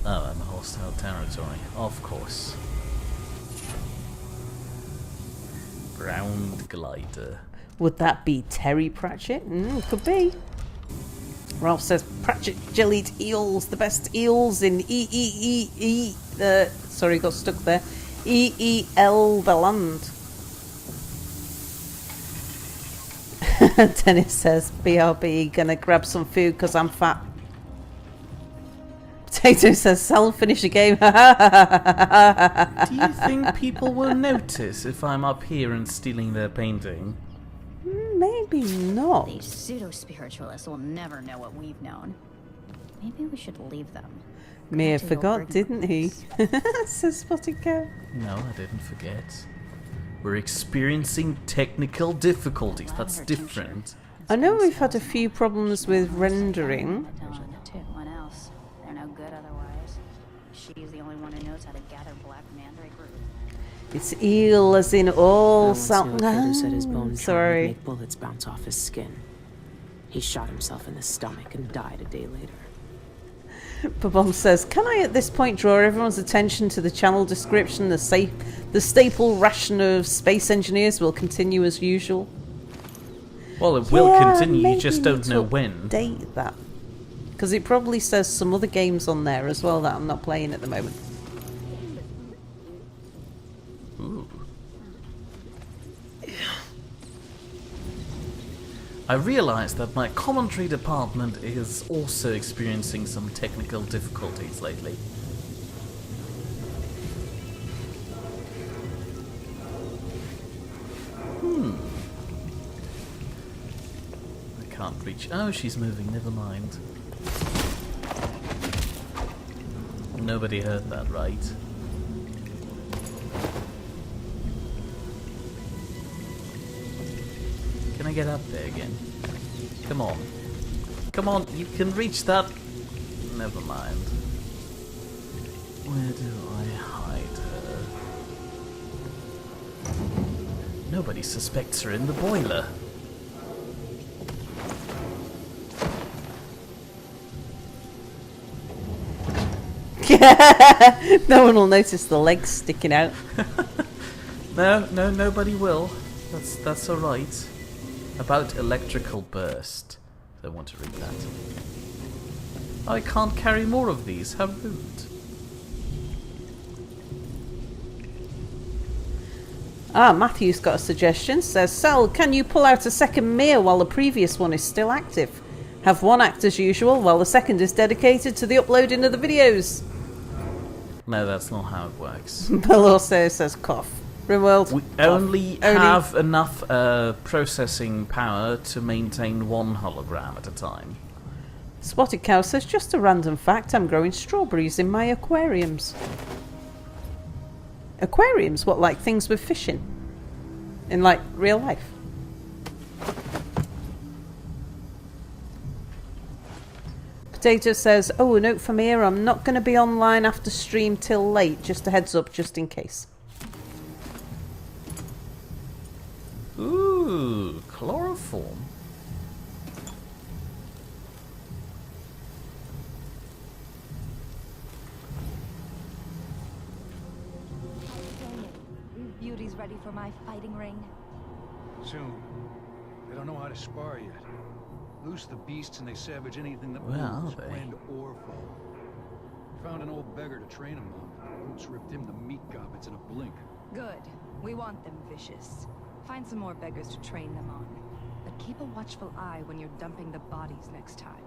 Oh, I'm a hostile territory. Of course. Ground glider. Would that be Terry Pratchett? Could be. Ralph says Pratchett jellied eels, the best eels in sorry, got stuck there. EEL the land. Dennis says BRB gonna grab some food because I'm fat. Potato says Sal finish a game. Do you think people will notice if I'm up here and stealing their painting? Maybe not. These pseudo-spiritualists will never know what we've known. Maybe we should leave them. Mia Granted, forgot, you'll didn't he? Says Spotted Cow. No, I didn't forget. We're experiencing technical difficulties. That's different. I know we've had a few problems with rendering. What else? They're no good otherwise. She's the only one who knows how to gather black mandrake root. It's eel as in all sound. Who said his bone Sorry. would make bullets bounce off his skin. He shot himself in the stomach and died a day later. Babom says, can I at this point draw everyone's attention to the channel description? The staple ration of space engineers will continue as usual. Well, it will continue, you just don't know when. Date that. Because it probably says some other games on there as well that I'm not playing at the moment. Ooh. I realize that my commentary department is also experiencing some technical difficulties lately. I can't reach. Oh, she's moving, never mind. Nobody heard that, right? Can I get up there again? Come on. Come on, you can reach that. Never mind. Where do I hide her? Nobody suspects her in the boiler. No one will notice the legs sticking out. No, nobody will. That's alright. About electrical burst. I want to read that. I can't carry more of these. How rude. Matthew's got a suggestion. Says, Sal, can you pull out a second mirror while the previous one is still active? Have one act as usual while the second is dedicated to the uploading of the videos. No, that's not how it works. Bill also says cough. Rimworld. We only have enough processing power to maintain one hologram at a time. Spotted Cow says, just a random fact, I'm growing strawberries in my aquariums. Aquariums? What, like things with fish in? In, like, real life? Potato says, oh, a note from here, I'm not going to be online after stream till late. Just a heads up, just in case. Ooh, chloroform. Beauty's ready for my fighting ring. Soon. They don't know how to spar yet. Loose the beasts and they savage anything that Where moves, are they? friend or foe. Found an old beggar to train him on. Boots ripped him to meat gobbets in a blink. Good. We want them vicious. Find some more beggars to train them on. But keep a watchful eye when you're dumping the bodies next time.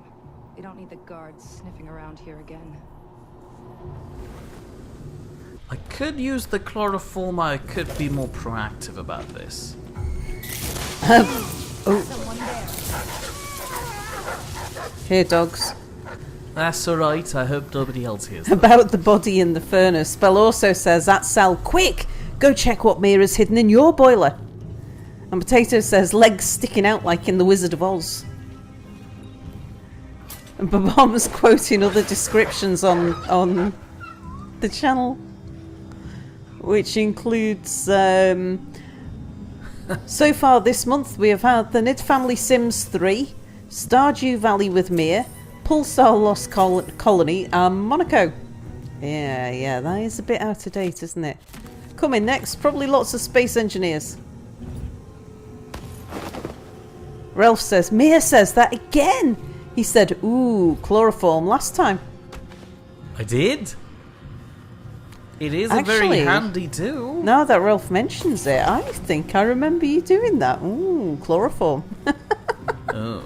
You don't need the guards sniffing around here again. I could use the chloroform. I could be more proactive about this. Here, dogs. That's alright. I hope nobody else hears that. About the body in the furnace. Spell also says, that's Sal. Quick! Go check what Mira's hidden in your boiler. And Potato says, legs sticking out like in The Wizard of Oz. And Babom's quoting other descriptions on the channel. Which includes, so far this month we have had the Nid Family Sims 3, Stardew Valley with Mia, Pulsar Lost Colony, and Monaco. Yeah, that is a bit out of date, isn't it? Coming next, probably lots of space engineers. Ralph says, Mia says that again! He said, ooh, chloroform last time. I did? It is Actually, a very handy tool. Now that Ralph mentions it, I think I remember you doing that. Ooh, chloroform. Oh.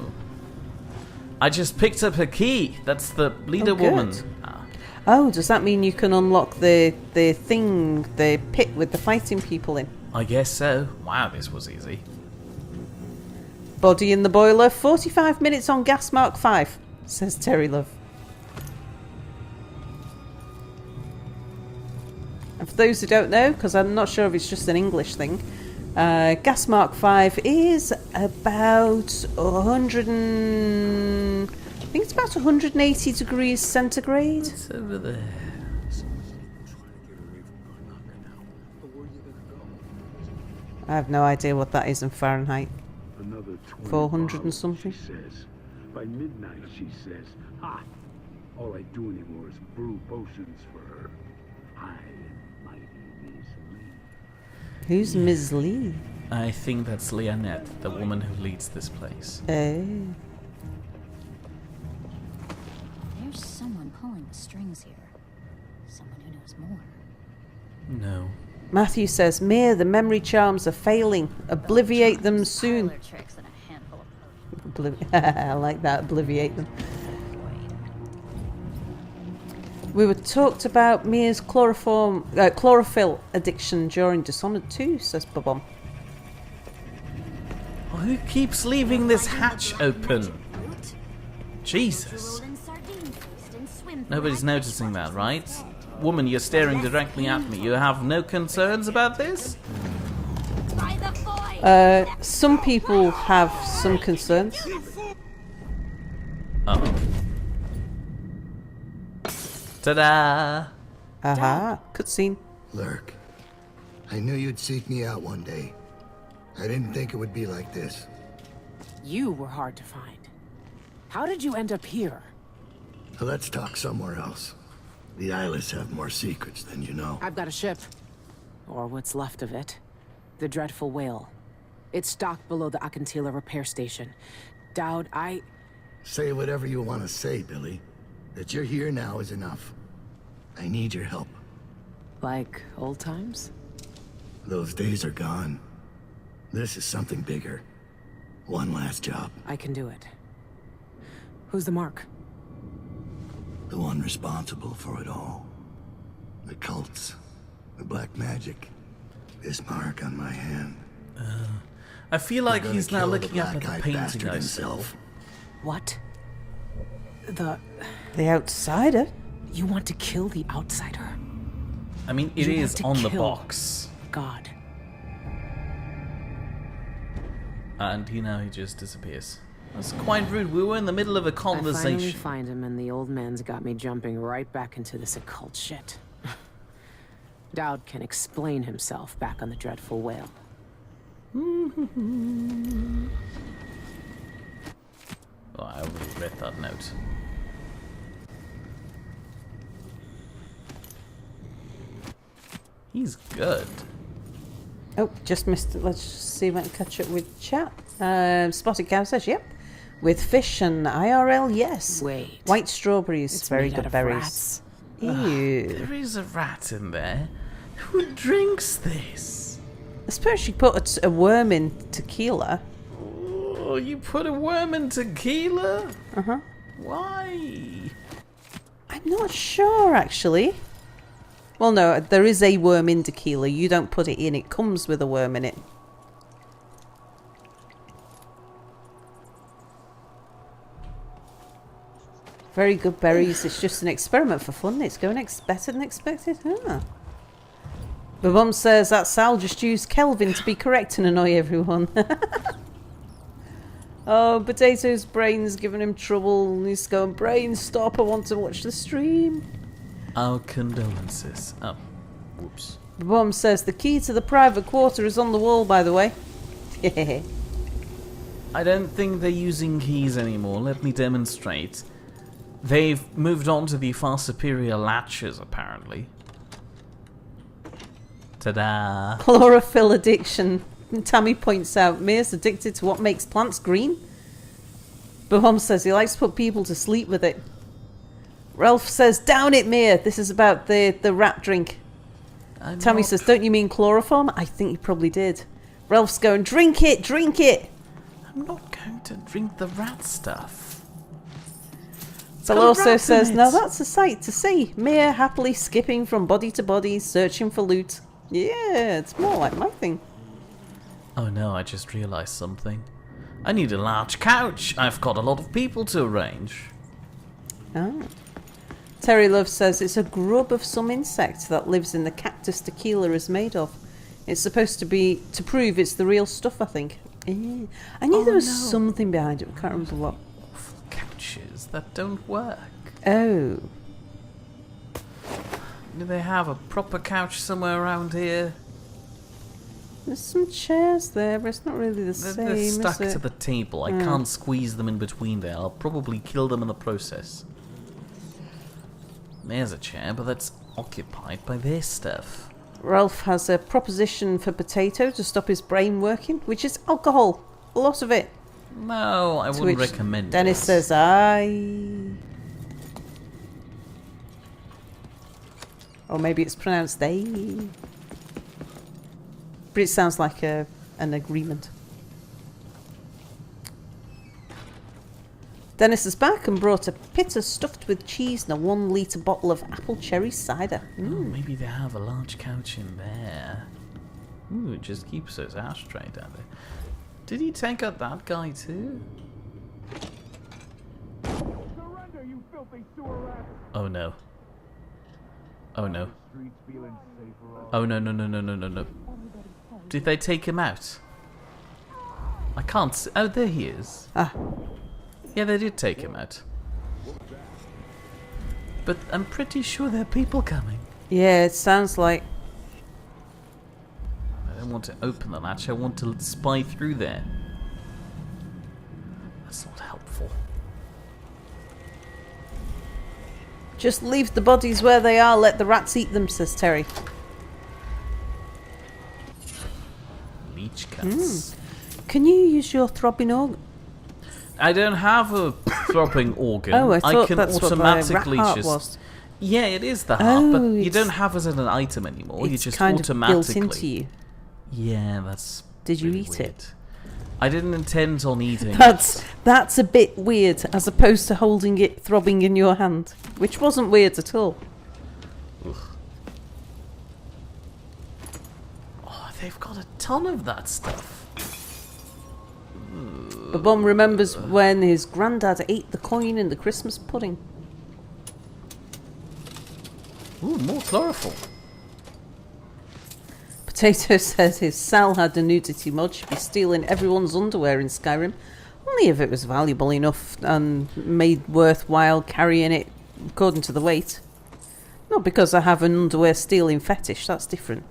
I just picked up her key. That's the leader woman. Oh, does that mean you can unlock the thing, the pit with the fighting people in? I guess so. Wow, this was easy. Body in the boiler, 45 minutes on gas mark 5, says Terry Love. And for those who don't know, because I'm not sure if it's just an English thing, gas mark 5 is about 180 degrees centigrade. It's over there. I have no idea what that is in Fahrenheit. Another 400 and something. She says. By midnight, she says, ha! All I do anymore is brew potions for her. High and mighty Miss Lee. Who's Ms. Lee? I think that's Leonette, the woman who leads this place. Oh. There's someone pulling the strings here. Someone who knows more. No. Matthew says, Mia, the memory charms are failing. Obliviate them soon. I like that, obliviate them. We were talked about Mia's chlorophyll addiction during Dishonored 2, says Bobom. Oh, who keeps leaving this hatch open? Jesus. Nobody's noticing that, right? Woman, you're staring directly at me. You have no concerns about this? Some people have some concerns. Oh. Ta-da! Aha, cutscene. Lurk, I knew you'd seek me out one day. I didn't think it would be like this. You were hard to find. How did you end up here? Let's talk somewhere else. The Eyeless have more secrets than you know. I've got a ship. Or what's left of it. The Dreadful Whale. It's docked below the Akantila repair station. Dowd, Say whatever you want to say, Billy. That you're here now is enough. I need your help. Like old times? Those days are gone. This is something bigger. One last job. I can do it. Who's the mark? The one responsible for it all. The cults. The black magic. This mark on my hand. I feel like he's now looking up at the painting I saw. himself. What? The outsider? You want to kill the outsider? I mean, it is on the box. God. And he just disappears. That's quite rude. We were in the middle of a I conversation. finally find him, and the old man's got me jumping right back into this occult shit. Dowd can explain himself back on the Dreadful Whale. Oh, I already read that note. He's good. Oh, just missed it. Let's just see if I can catch up with chat. Spotted Cow says, yep. With fish and IRL, yes. Wait. White strawberries, It's very made out good of berries. rats. Ew. There is a rat in there. Who drinks this? I suppose you put a worm in tequila. Oh, you put a worm in tequila? Uh-huh. Why? I'm not sure, actually. Well, no, there is a worm in tequila. You don't put it in. It comes with a worm in it. Very good berries. It's just an experiment for fun. It's going better than expected. Huh. The mum says that Sal just used Kelvin to be correct and annoy everyone. Oh, Potato's brain's giving him trouble. And he's going, brain, stop. I want to watch the stream. Our condolences. Oh, whoops. The mum says the key to the private quarter is on the wall, by the way. I don't think they're using keys anymore. Let me demonstrate. They've moved on to the far superior latches, apparently. Ta-da! Chlorophyll addiction. Tammy points out, Mia's addicted to what makes plants green. Bahom says he likes to put people to sleep with it. Ralph says, down it, Mia. This is about the rat drink. Tammy says, don't you mean chloroform? I think you probably did. Ralph's going, drink it, drink it. I'm not going to drink the rat stuff. Phil also says, now that's a sight to see. Mia happily skipping from body to body, searching for loot. Yeah, it's more like my thing. Oh no, I just realised something. I need a large couch. I've got a lot of people to arrange. Oh. Terry Love says it's a grub of some insect that lives in the cactus tequila is made of. It's supposed to be to prove it's the real stuff, I think. I knew there was something behind it. I can't remember what. Awful couches that don't work. Oh. Do they have a proper couch somewhere around here? There's some chairs there, but it's not really the same, They're stuck is it? to the table. I can't squeeze them in between there. I'll probably kill them in the process. There's a chair, but that's occupied by their stuff. Ralph has a proposition for Potato to stop his brain working, which is alcohol. A lot of it. No, I wouldn't recommend Dennis it. says, aye. Or maybe it's pronounced they. But it sounds like an agreement. Dennis is back and brought a pita stuffed with cheese and a 1 litre bottle of apple cherry cider. Oh, maybe they have a large couch in there. Ooh, it just keeps his ashtray down there. Did he take out that guy too? Surrender, you filthy sewer rat. Oh no. Oh no. Oh no, no, no, no, no, no, no. Did they take him out? I can't see. Oh, there he is. Ah. Yeah, they did take him out. But I'm pretty sure there are people coming. Yeah, it sounds like. I don't want to open the latch, I want to spy through there. That's not helpful. Just leave the bodies where they are, let the rats eat them, says Terry. Leech cats. Can you use your throbbing organ? I don't have a throbbing organ. Oh, I thought can that's automatically what the rat heart just. was. Yeah, it is the heart, but you it's- don't have it as an item anymore. You It's just kind of automatically. built into you. Yeah, that's. Did you really eat weird. it? I didn't intend on eating. That's a bit weird, as opposed to holding it throbbing in your hand, which wasn't weird at all. Ugh. Oh, they've got a ton of that stuff. But Bob remembers when his granddad ate the coin in the Christmas pudding. Ooh, more chlorophyll. Potato says if Sal had a nudity mod, she'd be stealing everyone's underwear in Skyrim. Only if it was valuable enough and made worthwhile carrying it according to the weight. Not because I have an underwear stealing fetish, that's different.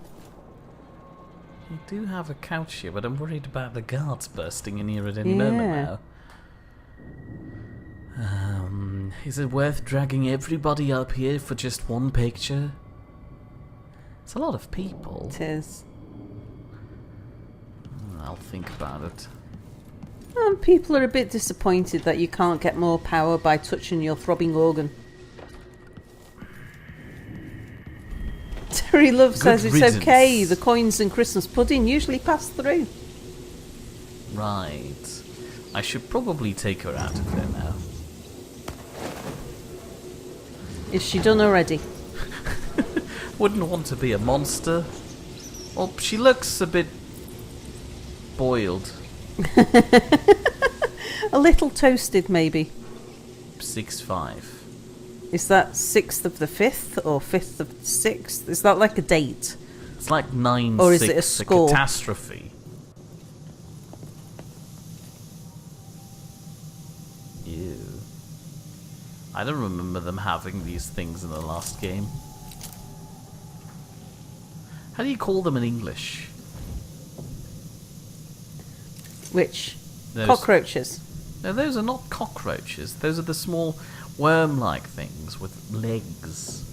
You do have a couch here, but I'm worried about the guards bursting in here at any moment now. Is it worth dragging everybody up here for just one picture? It's a lot of people. It is. I'll think about it. People are a bit disappointed that you can't get more power by touching your throbbing organ. Terry Love says it's riddance. okay, the coins and Christmas pudding usually pass through. Right. I should probably take her out of there now. Is she done already? Wouldn't want to be a monster. Well, she looks a bit boiled. A little toasted, maybe. 6'5". Is that 6th of the 5th or 5th of the 6th? Is that like a date? It's like 9-6, Or is it a score? catastrophe. Ew. I don't remember them having these things in the last game. How do you call them in English? Which? Those- Cockroaches. No, those are not cockroaches. Those are the small worm-like things with legs.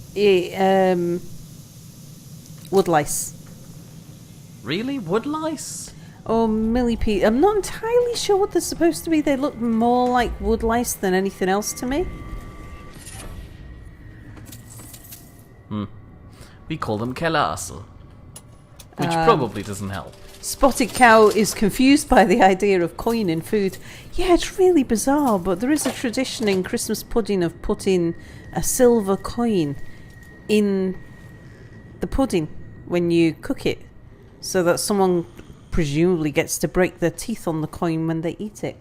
Woodlice. Really? Woodlice? Or millipede. I'm not entirely sure what they're supposed to be. They look more like woodlice than anything else to me. We call them kelasel. Which probably doesn't help. Spotted Cow is confused by the idea of coin in food. Yeah, it's really bizarre, but there is a tradition in Christmas pudding of putting a silver coin in the pudding when you cook it, so that someone presumably gets to break their teeth on the coin when they eat it.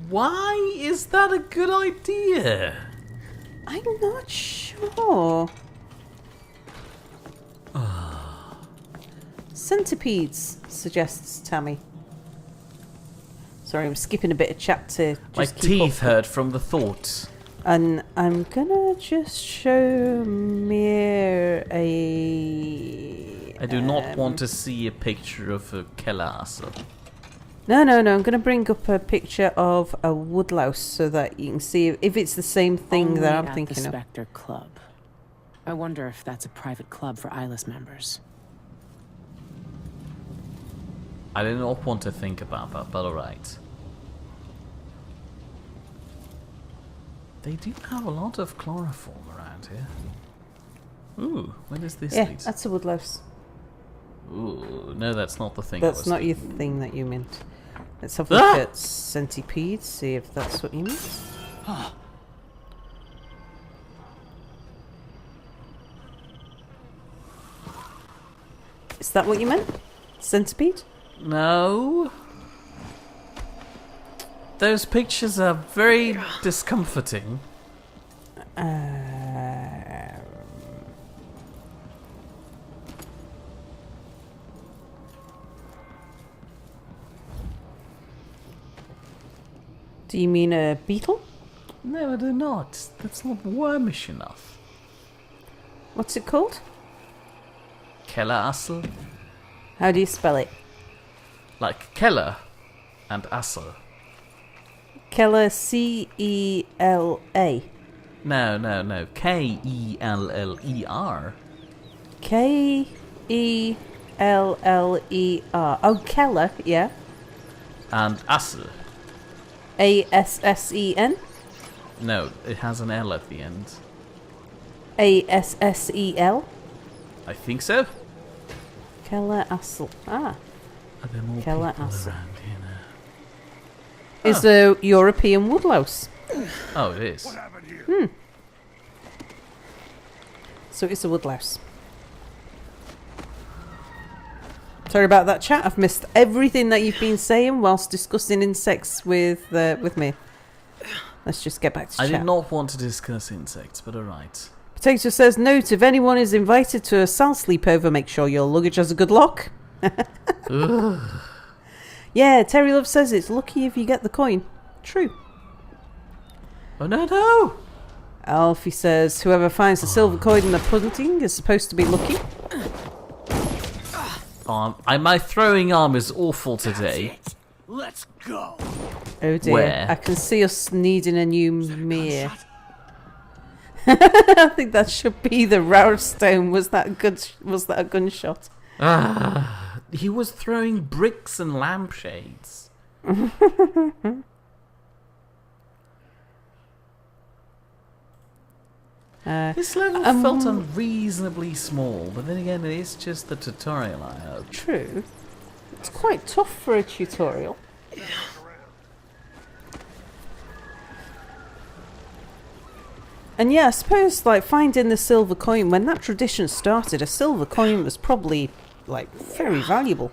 Why is that a good idea? I'm not sure. Centipedes, suggests Tammy. Sorry, I'm skipping a bit of chat to just My keep teeth up. hurt from the thought. And I'm gonna just show Mir a... I do not want to see a picture of a kelasel. No, I'm gonna bring up a picture of a woodlouse so that you can see if it's the same thing Only that I'm at thinking the of. Spectre Club. I wonder if that's a private club for Eyeless members. I do not want to think about that, but alright. They do have a lot of chloroform around here. Ooh, where does this Yeah, lead? that's a woodlouse. Ooh, no, that's not the thing I That's was not your thinking. thing that you meant. Let's have a look at centipedes, see if that's what you meant. Is that what you meant? Centipede? No. Those pictures are very discomforting. Do you mean a beetle? No, I do not. That's not wormish enough. What's it called? Kelasel? How do you spell it? Like Keller and Asser. Keller, C-E-L-A. No. K-E-L-L-E-R. K-E-L-L-E-R. Oh, Keller, yeah. And Asser. A-S-S-E-N? No, it has an L at the end. A-S-S-E-L? I think so. Keller Assel. Ah. Are there more Keller people Assel. around here now? Is a European woodlouse. Oh, it is. So it's a woodlouse. Sorry about that, chat. I've missed everything that you've been saying whilst discussing insects with me. Let's just get back to I chat. did not want to discuss insects, but alright. Potato says, note, if anyone is invited to a Sal sleepover, make sure your luggage has a good lock. Yeah, Terry Love says it's lucky if you get the coin. True. Oh, no! Alfie says, whoever finds the silver coin in the pudding is supposed to be lucky. My throwing arm is awful today. Let's go. Oh dear. Where? I can see us needing a new mirror. I think that should be the Rourstone. Was that a gunshot? He was throwing bricks and lampshades. This level felt unreasonably small, but then again, it is just the tutorial, I hope. True. It's quite tough for a tutorial. And yeah, I suppose, like, finding the silver coin, when that tradition started, a silver coin was probably, like, very valuable.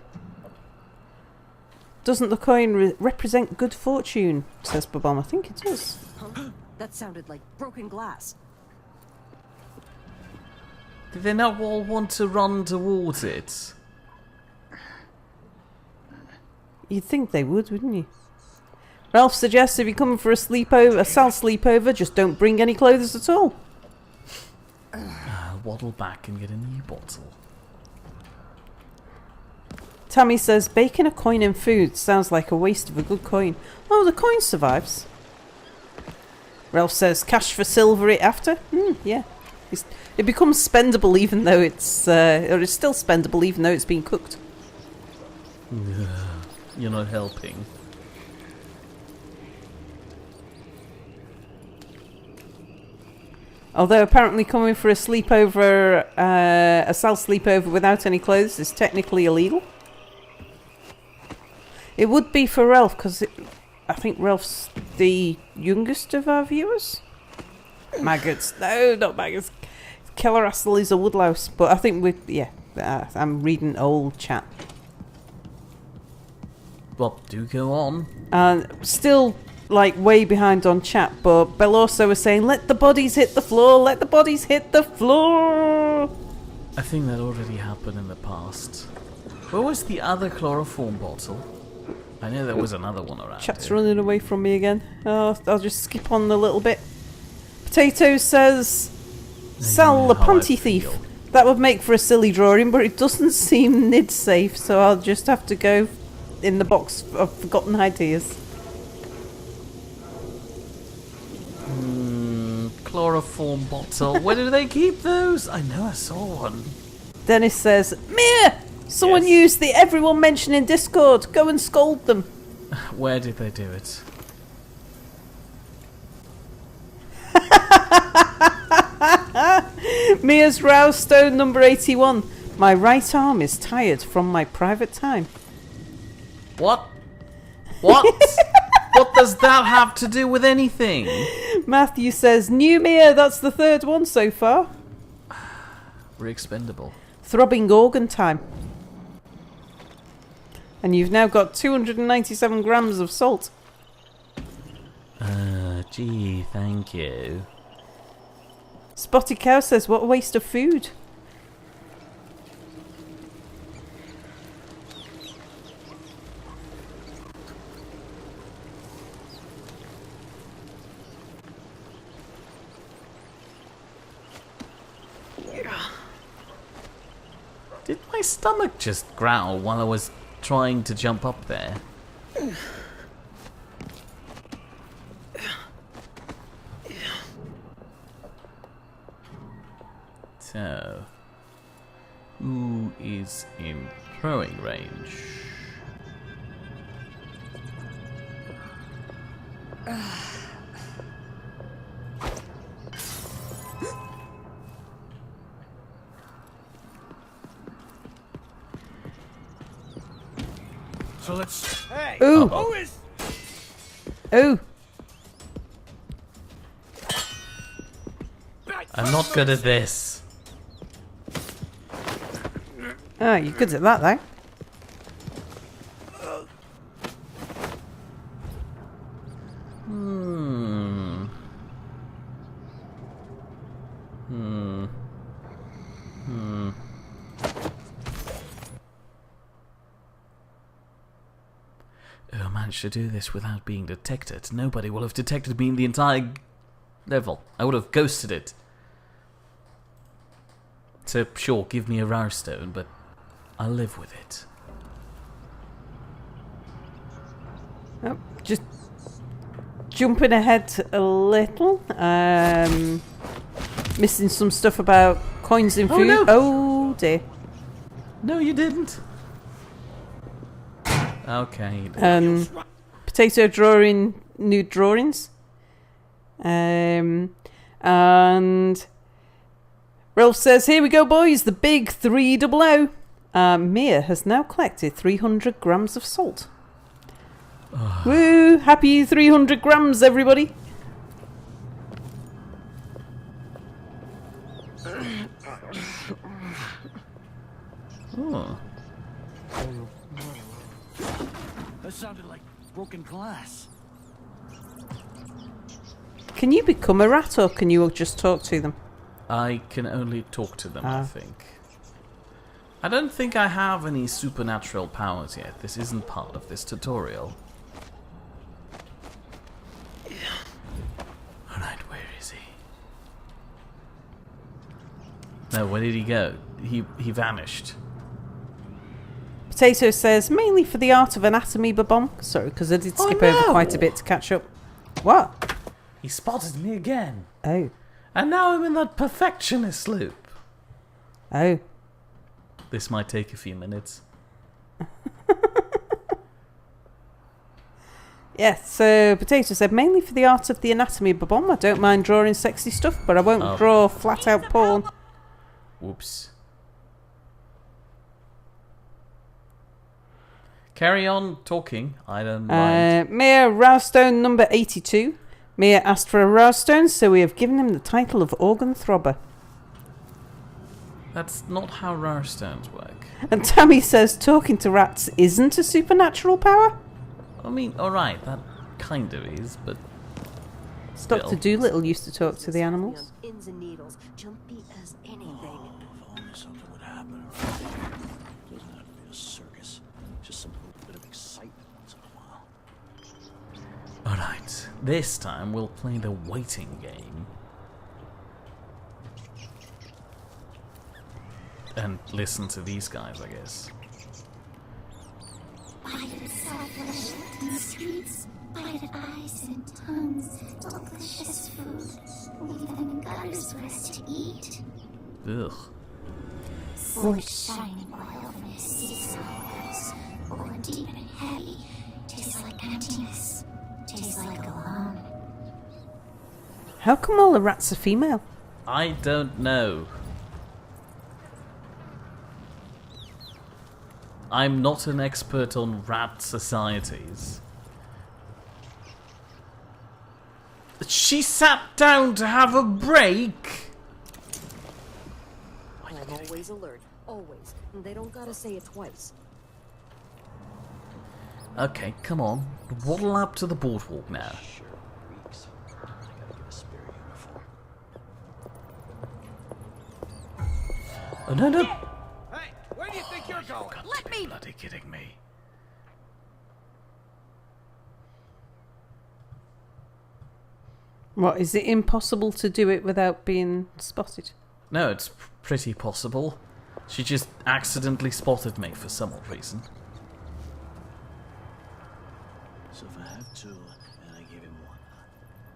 Doesn't the coin represent good fortune, says Babam. I think it does. That sounded like broken glass. Did they not all want to run towards it? You'd think they would, wouldn't you? Ralph suggests if you're coming for a Sal sleepover, just don't bring any clothes at all. I'll waddle back and get a new bottle. Tammy says, baking a coin in food sounds like a waste of a good coin. Oh, the coin survives. Ralph says, cash for silver it after? Yeah. It becomes spendable even though it's... or it's still spendable even though it's been cooked. You're not helping. Although apparently coming for a sleepover, a Sal sleepover without any clothes is technically illegal. It would be for Ralph, because I think Ralph's the youngest of our viewers. Maggots. No, not maggots. Keller Assel is a woodlouse, but I think I'm reading old chat. Well, do go on. And still, like, way behind on chat, but Belorso was saying, let the bodies hit the floor, let the bodies hit the floor! I think that already happened in the past. Where was the other chloroform bottle? I know there was another one around. Chat's here. running away from me again. Oh, I'll just skip on a little bit. Potato says, Sal the panty thief. That would make for a silly drawing, but it doesn't seem Nid safe, so I'll just have to go in the box of forgotten ideas. Chloroform bottle. Where do they keep those? I know I saw one. Dennis says, Mia! Someone used the everyone mention in Discord. Go and scold them. Where did they do it? Mia's Rousestone number 81. My right arm is tired from my private time. What? What? What does that have to do with anything? Matthew says, new Mia, that's the third one so far. We're expendable. Throbbing organ time. And you've now got 297 grams of salt. Gee, thank you. Spotty Cow says, what a waste of food. Did my stomach just growl while I was trying to jump up there? So, who is in throwing range? So let's... Hey! Ooh. Who is... Ooh. I'm not good at this. Oh, you're good at that, though. If I managed to do this without being detected, nobody will have detected me in the entire level. I would have ghosted it. So, sure, give me a rare stone, but I'll live with it. Oh, just jumping ahead a little. Missing some stuff about coins in food. no. Oh dear. No, you didn't. Okay. Potato drawing new drawings. And Ralph says, "Here we go, boys. The big 300. Mia has now collected 300 grams of salt. Woo! Happy 300 grams, everybody." Oh. That sounded like broken glass. Can you become a rat, or can you just talk to them? I can only talk to them, I think. I don't think I have any supernatural powers yet. This isn't part of this tutorial. Alright, where is he? No, where did he go? He vanished. Potato says, mainly for the art of anatomy, Babom. Sorry, because I did skip over quite a bit to catch up. What? He spotted me again. Oh. And now I'm in that perfectionist loop. Oh. This might take a few minutes. Yes, so Potato said, mainly for the art of the anatomy, Babom. I don't mind drawing sexy stuff, but I won't draw flat-out porn. Whoops. Carry on talking. I don't mind. Mia Roustone number 82. Mia asked for a Roustone, so we have given him the title of Organ Throbber. That's not how rare stones work. And Tammy says talking to rats isn't a supernatural power? I mean, alright, that kind of is, but... Dr. Doolittle used to talk to the animals. Pins and needles, jumpy as anything. If only something would happen. Doesn't have to be a circus. Just some little bit of excitement once in a while. Alright, this time we'll play the waiting game. And listen to these guys, I guess. Whited selfless and streets, whited eyes and tongues, delicious food. Leave them in gutters for us to eat. Ugh. Slick shining oil from his sea sours, or deep and heavy, tastes like emptiness, tastes like alone. How come all the rats are female? I don't know. I'm not an expert on rat societies. She sat down to have a break? I'm always alert. Always. They don't gotta say it twice. Okay, come on. Waddle up to the boardwalk now. Oh, no, no. Hey, where do you think you're going? Let me! Bloody kidding me. What, is it impossible to do it without being spotted? No, it's pretty possible. She just accidentally spotted me for some odd reason. So if I have two, and I give him one,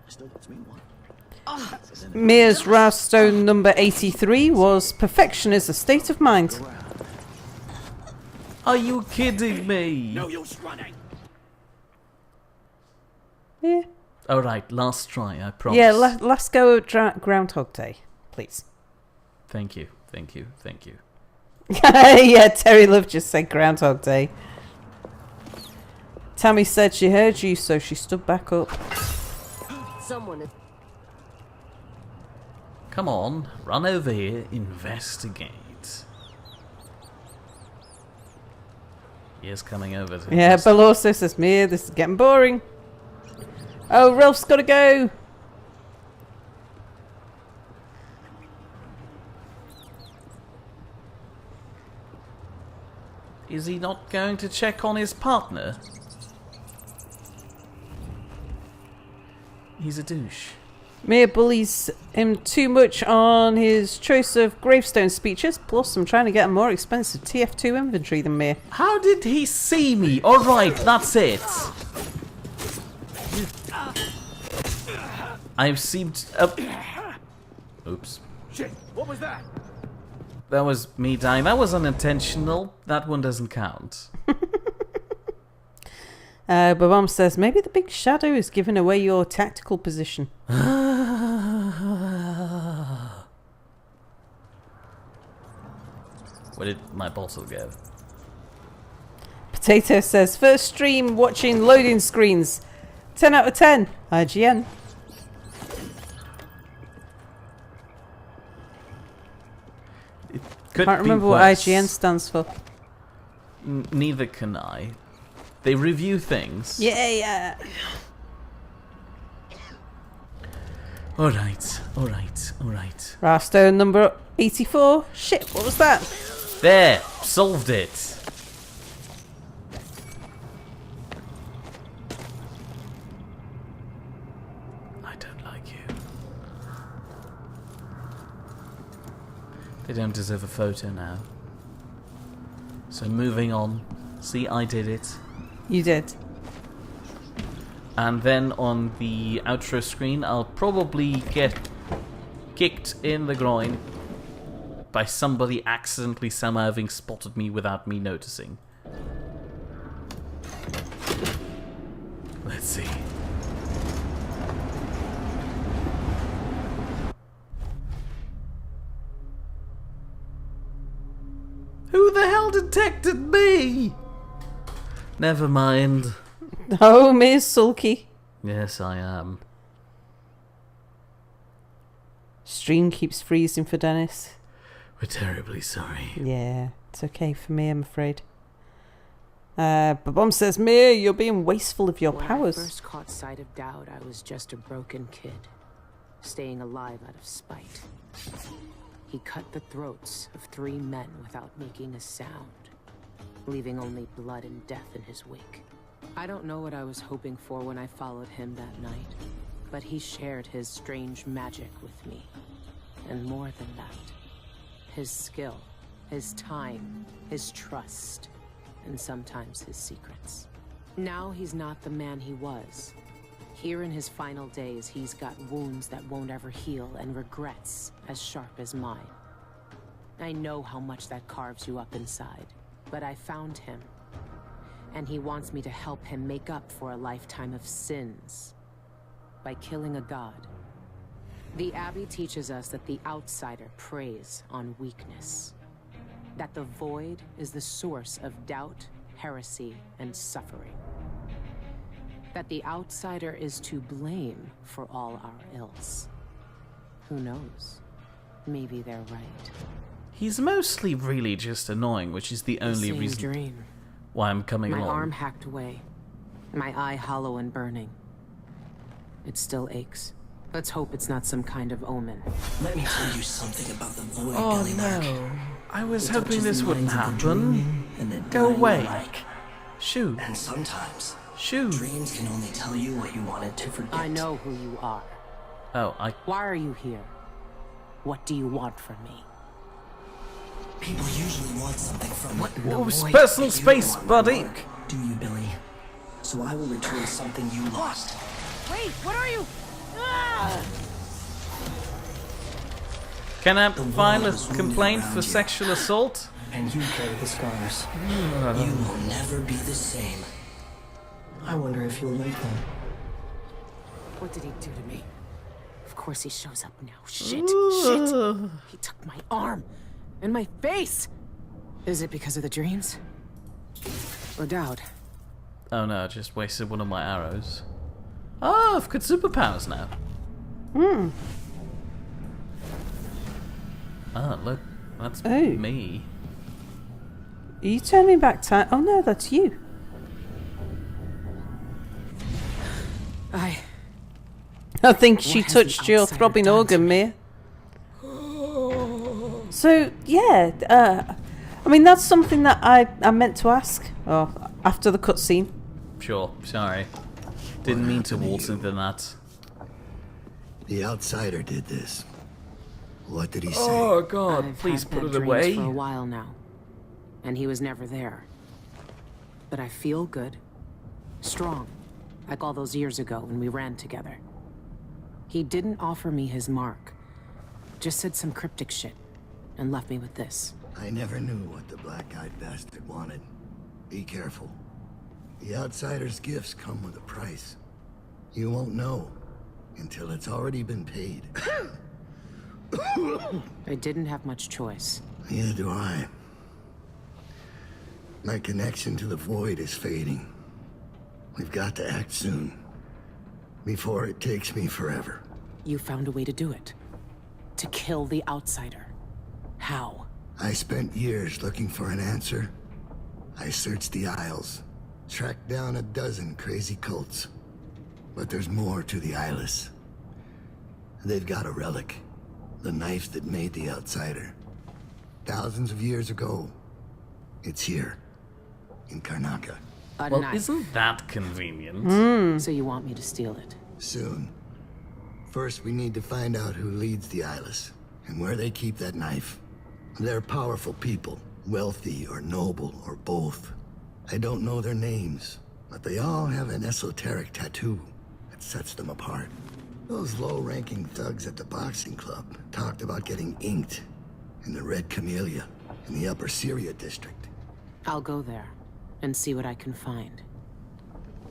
I still gets me one. Mia's Roustone number 83 was perfection is a state of mind. Are you kidding me? No use running. Yeah. Alright, last try, I promise. Yeah, last go at Groundhog Day, please. Thank you, thank you, thank you. Yeah, Terry Love just said Groundhog Day. Tammy said she heard you, so she stood back up. Someone is... Come on, run over here, investigate. He is coming over to Yeah, Bill also says, Mia, this is getting boring. Oh, Ralph's gotta go. Is he not going to check on his partner? He's a douche. Mia bullies him too much on his choice of gravestone speeches. Plus, I'm trying to get a more expensive TF2 inventory than Mia. How did he see me? Alright, that's it. I've seemed... Oops. Shit, what was that? That was me dying. That was unintentional. That one doesn't count. Babam says, maybe the big shadow is giving away your tactical position. Where did my bottle go? Potato says, first stream watching loading screens. 10 out of 10. IGN. Can't remember what IGN stands for. Neither can I. They review things. Yeah. Alright. Rastone number 84. Shit, what was that? There, solved it. I don't like you. They don't deserve a photo now. So moving on. See, I did it. You did. And then on the outro screen, I'll probably get kicked in the groin by somebody accidentally somehow having spotted me without me noticing. Let's see. Who the hell detected me? Never mind. Oh, Miss Sulky. Yes, I am. Stream keeps freezing for Dennis. We're terribly sorry. Yeah, it's okay for me, I'm afraid. Babom says, Mia, you're being wasteful of your powers. When I first caught sight of Dowd, I was just a broken kid, staying alive out of spite. He cut the throats of 3 men without making a sound, leaving only blood and death in his wake. I don't know what I was hoping for when I followed him that night, but he shared his strange magic with me. And more than that, his skill, his time, his trust, and sometimes his secrets. Now he's not the man he was. Here in his final days, he's got wounds that won't ever heal and regrets as sharp as mine. I know how much that carves you up inside, but I found him. And he wants me to help him make up for a lifetime of sins by killing a god. The Abbey teaches us that the outsider preys on weakness, that the void is the source of doubt, heresy, and suffering, that the outsider is to blame for all our ills. Who knows? Maybe they're right. He's mostly really just annoying, which is the only Same reason dream. why I'm coming My along. arm hacked away, my eye hollow and burning. It still aches. Let's hope it's not some kind of omen. Let me tell you something about the void, Oh Billy Mark. no. I was It hoping touches this the wouldn't minds of the happen. dreaming and the Go dying away. alike. Shoo. And sometimes, Shoo. dreams can only tell you what you wanted to forget. I know who you are. Oh, Why are you here? What do you want from me? People usually want something from it. Oh, personal space, buddy. Work, do you, Billy? So I will return something you lost. Wait, what are you? Ah! Can I file a complaint for sexual assault? And you carry the scars. You will never be the same. I wonder if you'll like them. What did he do to me? Of course he shows up now. Shit, shit. He took my arm and my face. Is it because of the dreams? Or doubt? Oh no, I just wasted one of my arrows. Oh, I've got superpowers now. Hmm. Oh, look. That's Oh. me. Are you turning back time? Oh no, that's you. I think she touched your throbbing organ, Mia. So yeah, I mean that's something that I meant to ask. Oh, after the cutscene. Sure, sorry. Didn't mean to waltz into that. The outsider did this. What did he say? Oh God! I've Please had put bad it dreams away. for a while now, and he was never there. But I feel good, strong, like all those years ago when we ran together. He didn't offer me his mark, just said some cryptic shit, and left me with this. I never knew what the black-eyed bastard wanted. Be careful. The outsider's gifts come with a price. You won't know until it's already been paid. I didn't have much choice. Neither do I. My connection to the void is fading. We've got to act soon. Before it takes me forever. You found a way to do it. To kill the outsider. How? I spent years looking for an answer. I searched the Isles, tracked down a dozen crazy cults. But there's more to the Eyeless. They've got a relic. The knife that made the outsider. Thousands of years ago. It's here. In Karnaca. Well, knife. isn't that convenient? So you want me to steal it? Soon. First, we need to find out who leads the Eyeless, and where they keep that knife. They're powerful people, wealthy or noble or both. I don't know their names, but they all have an esoteric tattoo that sets them apart. Those low-ranking thugs at the boxing club talked about getting inked in the Red Camellia in the Upper Syria district. I'll go there and see what I can find.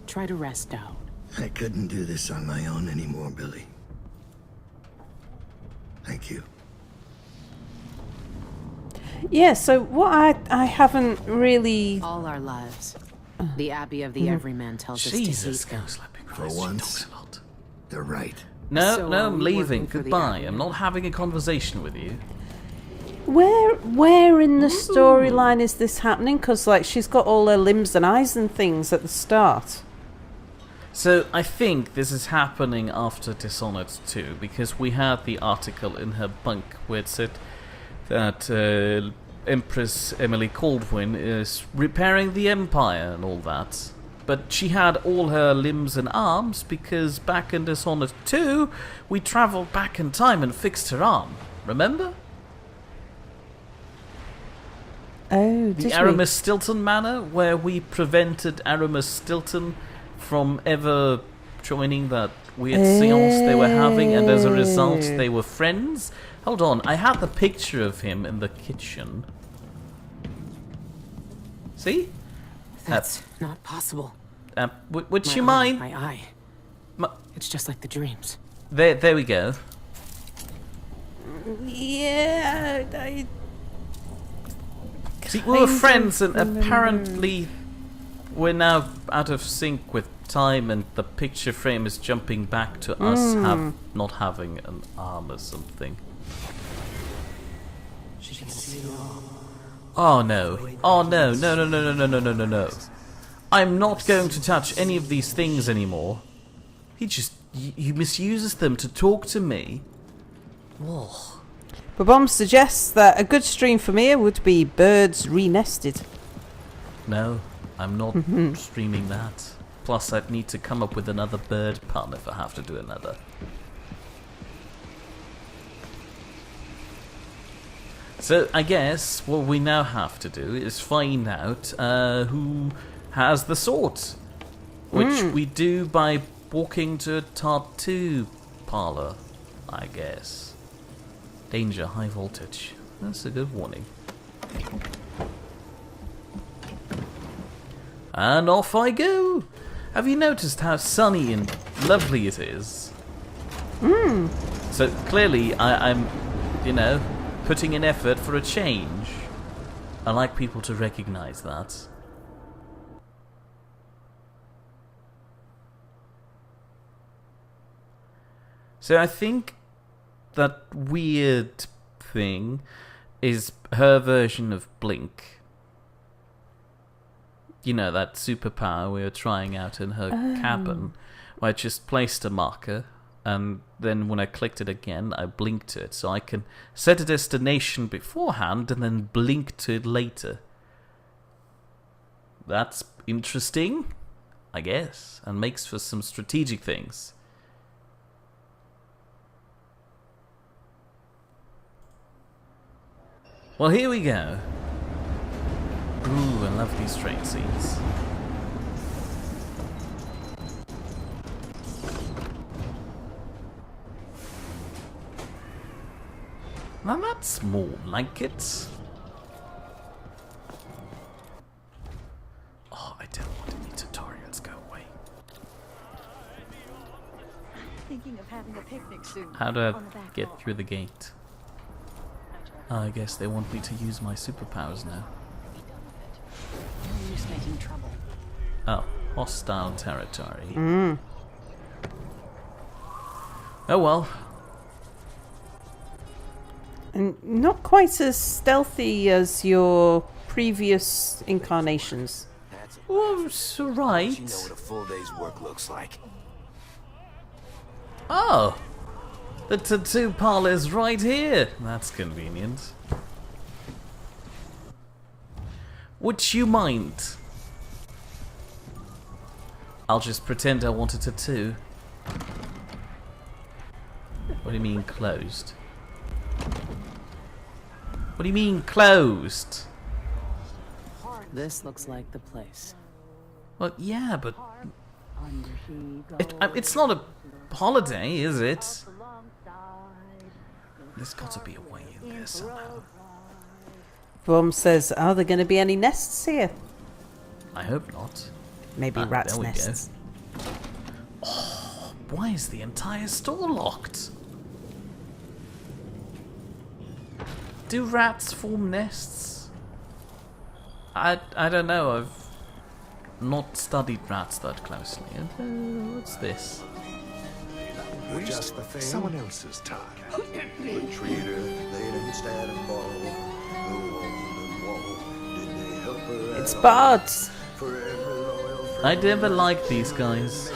Try to rest out. I couldn't do this on my own anymore, Billy. Thank you. Yeah, so what I haven't really... All our lives, the Abbey of the Everyman tells Jesus, us to hate them. For once, they're right. No, So, no, are I'm we leaving. working for the Goodbye. Abbey? I'm not having a conversation with you. Where in the storyline is this happening? Because like she's got all her limbs and eyes and things at the start. So I think this is happening after Dishonored 2, because we had the article in her bunk where it said that Empress Emily Caldwin is repairing the Empire and all that. But she had all her limbs and arms because back in Dishonored 2, we travelled back in time and fixed her arm. Remember? Oh, The Aramis Stilton Manor, where we prevented Aramis Stilton from ever joining that weird seance they were having, and as a result they were friends. Hold on, I had the picture of him in the kitchen. See? That's not possible. Would My you eye, mind? My eye. It's just like the dreams. There we go. Yeah, I See, we were friends, and apparently we're now out of sync with time, and the picture frame is jumping back to us not having an arm or something. She can see it all. Oh no. Oh no. No. I'm not going to touch any of these things anymore. He misuses them to talk to me. Whoa. But Bomb suggests that a good stream for me would be birds re-nested. No, I'm not streaming that. Plus, I'd need to come up with another bird pun if I have to do another. So I guess what we now have to do is find out who has the sword, which we do by walking to a tattoo parlor, I guess. Danger, high voltage. That's a good warning. And off I go. Have you noticed how sunny and lovely it is? So clearly I'm, you know, putting in effort for a change. I like people to recognize that. So I think that weird thing is her version of Blink. You know, that superpower we were trying out in her cabin, where I just placed a marker, and then when I clicked it again, I blinked to it, so I can set a destination beforehand and then blink to it later. That's interesting, I guess, and makes for some strategic things. Well, here we go. Ooh, I love these train scenes. Now that's more like it. Oh, I don't want any tutorials. Go away. Thinking of having a picnic soon. How do I get through the gate? Oh, I guess they want me to use my superpowers now. No use making trouble. Oh, hostile territory. Oh well. And not quite as stealthy as your previous incarnations. Oh, so right. You know what a full day's work looks like. Oh, the tattoo parlor's right here. That's convenient. Would you mind? I'll just pretend I want a tattoo. What do you mean closed? What do you mean closed? This looks like the place. Well, yeah, but it's not a holiday, is it? There's got to be a way in there somehow. Brom says, are there going to be any nests here? I hope not. Maybe rats' there we nests. Go. Oh, why is the entire store locked? Do rats form nests? I don't know. I've not studied rats that closely. What's this? We're just someone else's time. The traitor laid instead and borrowed. It's bards. I never liked these guys.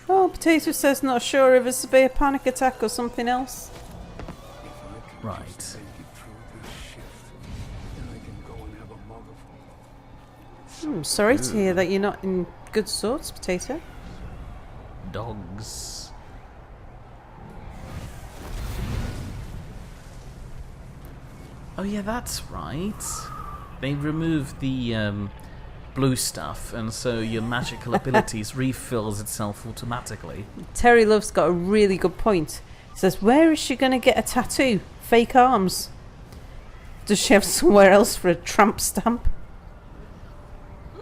Oh, Potato says not sure if it's a severe panic attack or something else. Right. Sorry to hear that you're not in good sorts, Potato. Dogs. Oh yeah, that's right. They removed the blue stuff, and so your magical abilities refills itself automatically. Terry Love's got a really good point. He says, where is she going to get a tattoo? Fake arms. Does she have somewhere else for a tramp stamp?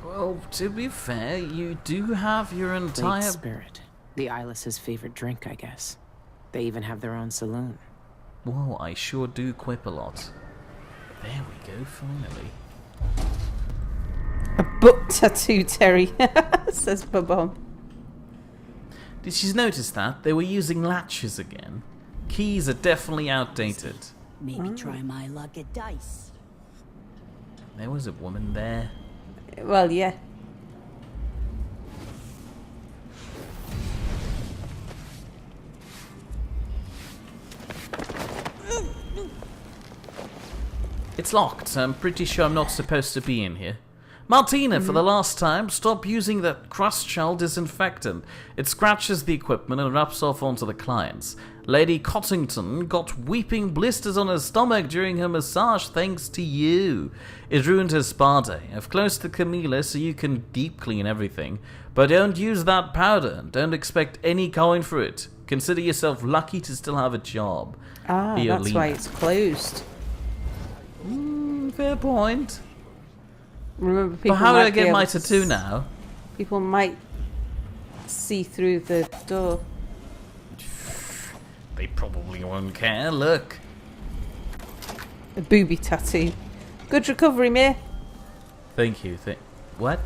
Well, to be fair, you do have your entire... Great spirit. The Eyeless's favorite drink, I guess. They even have their own saloon. Well, I sure do quip a lot. There we go, finally. A butt tattoo, Terry, says Bobom. Did you notice that? They were using latches again. Keys are definitely outdated. Maybe try my luck at dice. There was a woman there. Well, yeah. It's locked, so I'm pretty sure I'm not supposed to be in here. Martina, for the last time, stop using that crust-shell disinfectant. It scratches the equipment and rubs off onto the clients. Lady Cottington got weeping blisters on her stomach during her massage thanks to you. It ruined her spa day. I've closed the Camilla so you can deep clean everything. But don't use that powder. Don't expect any coin for it. Consider yourself lucky to still have a job. Ah, Violina. that's why it's closed. Fair point. Remember, people But how do I might be get able my to tattoo now? People might see through the door. They probably won't care. Look. A booby tattoo. Good recovery, Mir. Thank you. What?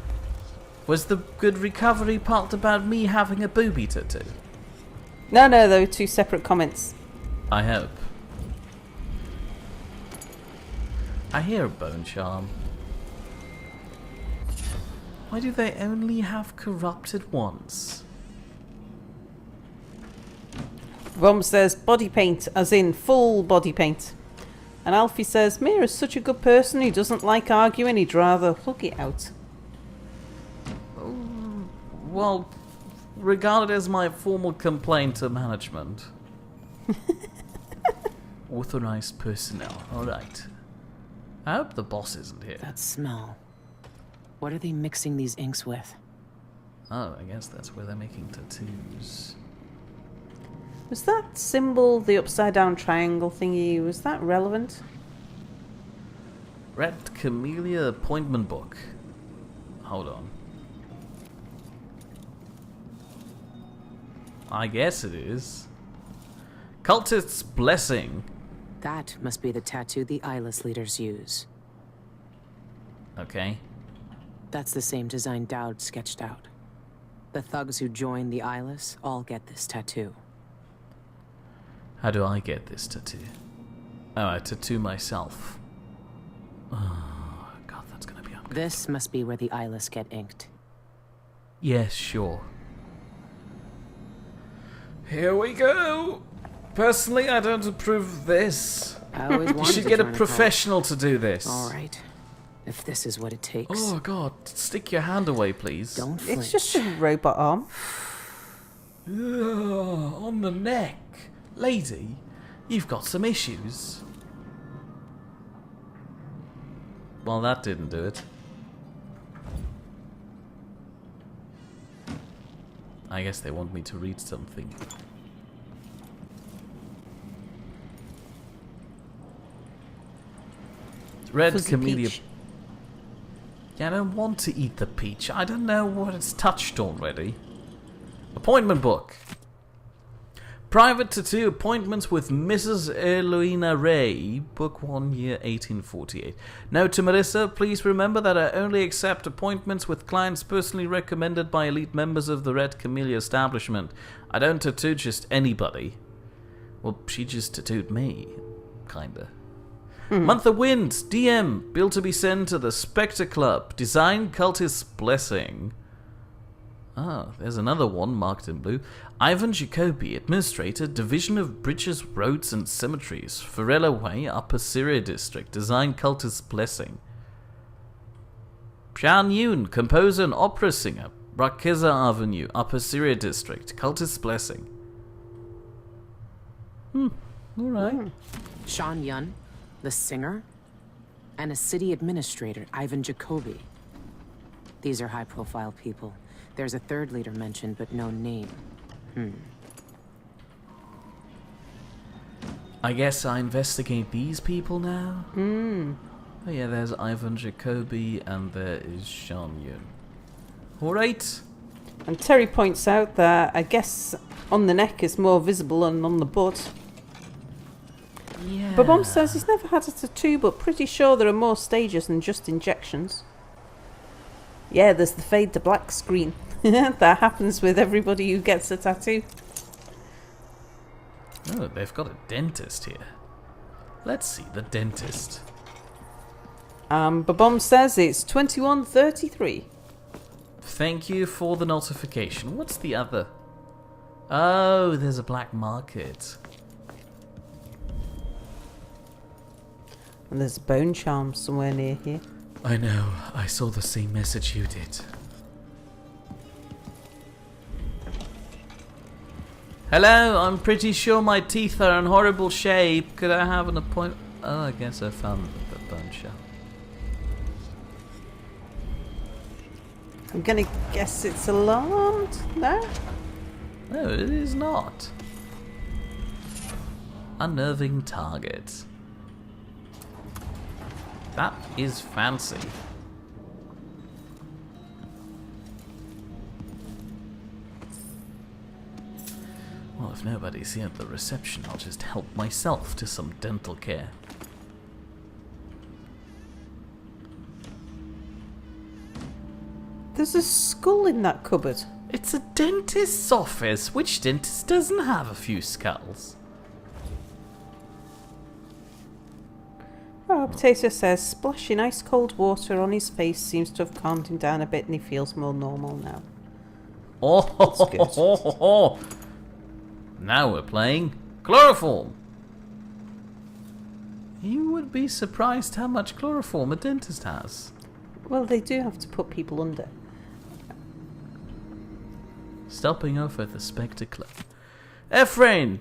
Was the good recovery part about me having a booby tattoo? No, they were two separate comments. I hope. I hear a bone charm. Why do they only have corrupted once? Rom says body paint, as in full body paint. And Alfie says, Mira's such a good person who doesn't like arguing, he'd rather hug it out. Well, regarded as my formal complaint to management. Authorized personnel, alright. I hope the boss isn't here. That smell. What are they mixing these inks with? Oh, I guess that's where they're making tattoos. Was that symbol, the upside down triangle thingy, was that relevant? Red Camellia appointment book. Hold on. I guess it is. Cultist's Blessing. That must be the tattoo the Eyeless leaders use. Okay. That's the same design Dowd sketched out. The thugs who join the Eyeless all get this tattoo. How do I get this tattoo? Oh, I tattoo myself. Oh, God, that's gonna be uncomfortable. This must be where the Eyeless get inked. Yes, sure. Here we go! Personally, I don't approve of this. I always You wanted should to get a join professional to do this. Alright. If this is what it takes. Oh, God. Stick your hand away, please. Don't flinch. It's just a robot arm. Ugh, on the neck. Lady, you've got some issues. Well, that didn't do it. I guess they want me to read something. Red Fuzzy Camellia. peach. Yeah, I don't want to eat the peach. I don't know what it's touched already. Appointment book. Private tattoo appointments with Mrs. Eloina Ray, Book 1, Year 1848. Note to Melissa, please remember that I only accept appointments with clients personally recommended by elite members of the Red Camellia establishment. I don't tattoo just anybody. Well, she just tattooed me. Kinda. Month of Wind, DM, bill to be sent to the Spectre Club. Design Cultist's Blessing. Ah, there's another one marked in blue. Ivan Jacobi, Administrator, Division of Bridges, Roads and Cemeteries, Farella Way, Upper Syria District. Design Cultist's Blessing. Xian Yun, Composer and Opera Singer, Brakeza Avenue, Upper Syria District. Cultist's Blessing. Alright. Sean Yun, the singer, and a city administrator, Ivan Jacobi. These are high-profile people. There's a third leader mentioned, but no name. I guess I investigate these people now? Oh yeah, there's Ivan Jacobi and there is Sean Yun. Alright. And Terry points out that I guess on the neck is more visible than on the butt. Yeah. But Mom says he's never had a tattoo, but pretty sure there are more stages than just injections. Yeah, there's the fade to black screen. That happens with everybody who gets a tattoo. Oh, they've got a dentist here. Let's see the dentist. Babom says it's 21:33. Thank you for the notification. What's the other? Oh, there's a black market. And there's a bone charm somewhere near here. I know. I saw the same message you did. Hello, I'm pretty sure my teeth are in horrible shape. Could I have an appointment? Oh, I guess I found the bone shell. I'm gonna guess it's alarmed. No? No, it is not. Unnerving target. That is fancy. Well, if nobody's here at the reception, I'll just help myself to some dental care. There's a skull in that cupboard. It's a dentist's office. Which dentist doesn't have a few skulls? Oh, Potato says, splashing ice cold water on his face seems to have calmed him down a bit and he feels more normal now. Oh, now we're playing chloroform. You would be surprised how much chloroform a dentist has. Well, they do have to put people under. Stopping off at the Spectre Club. Ephraim!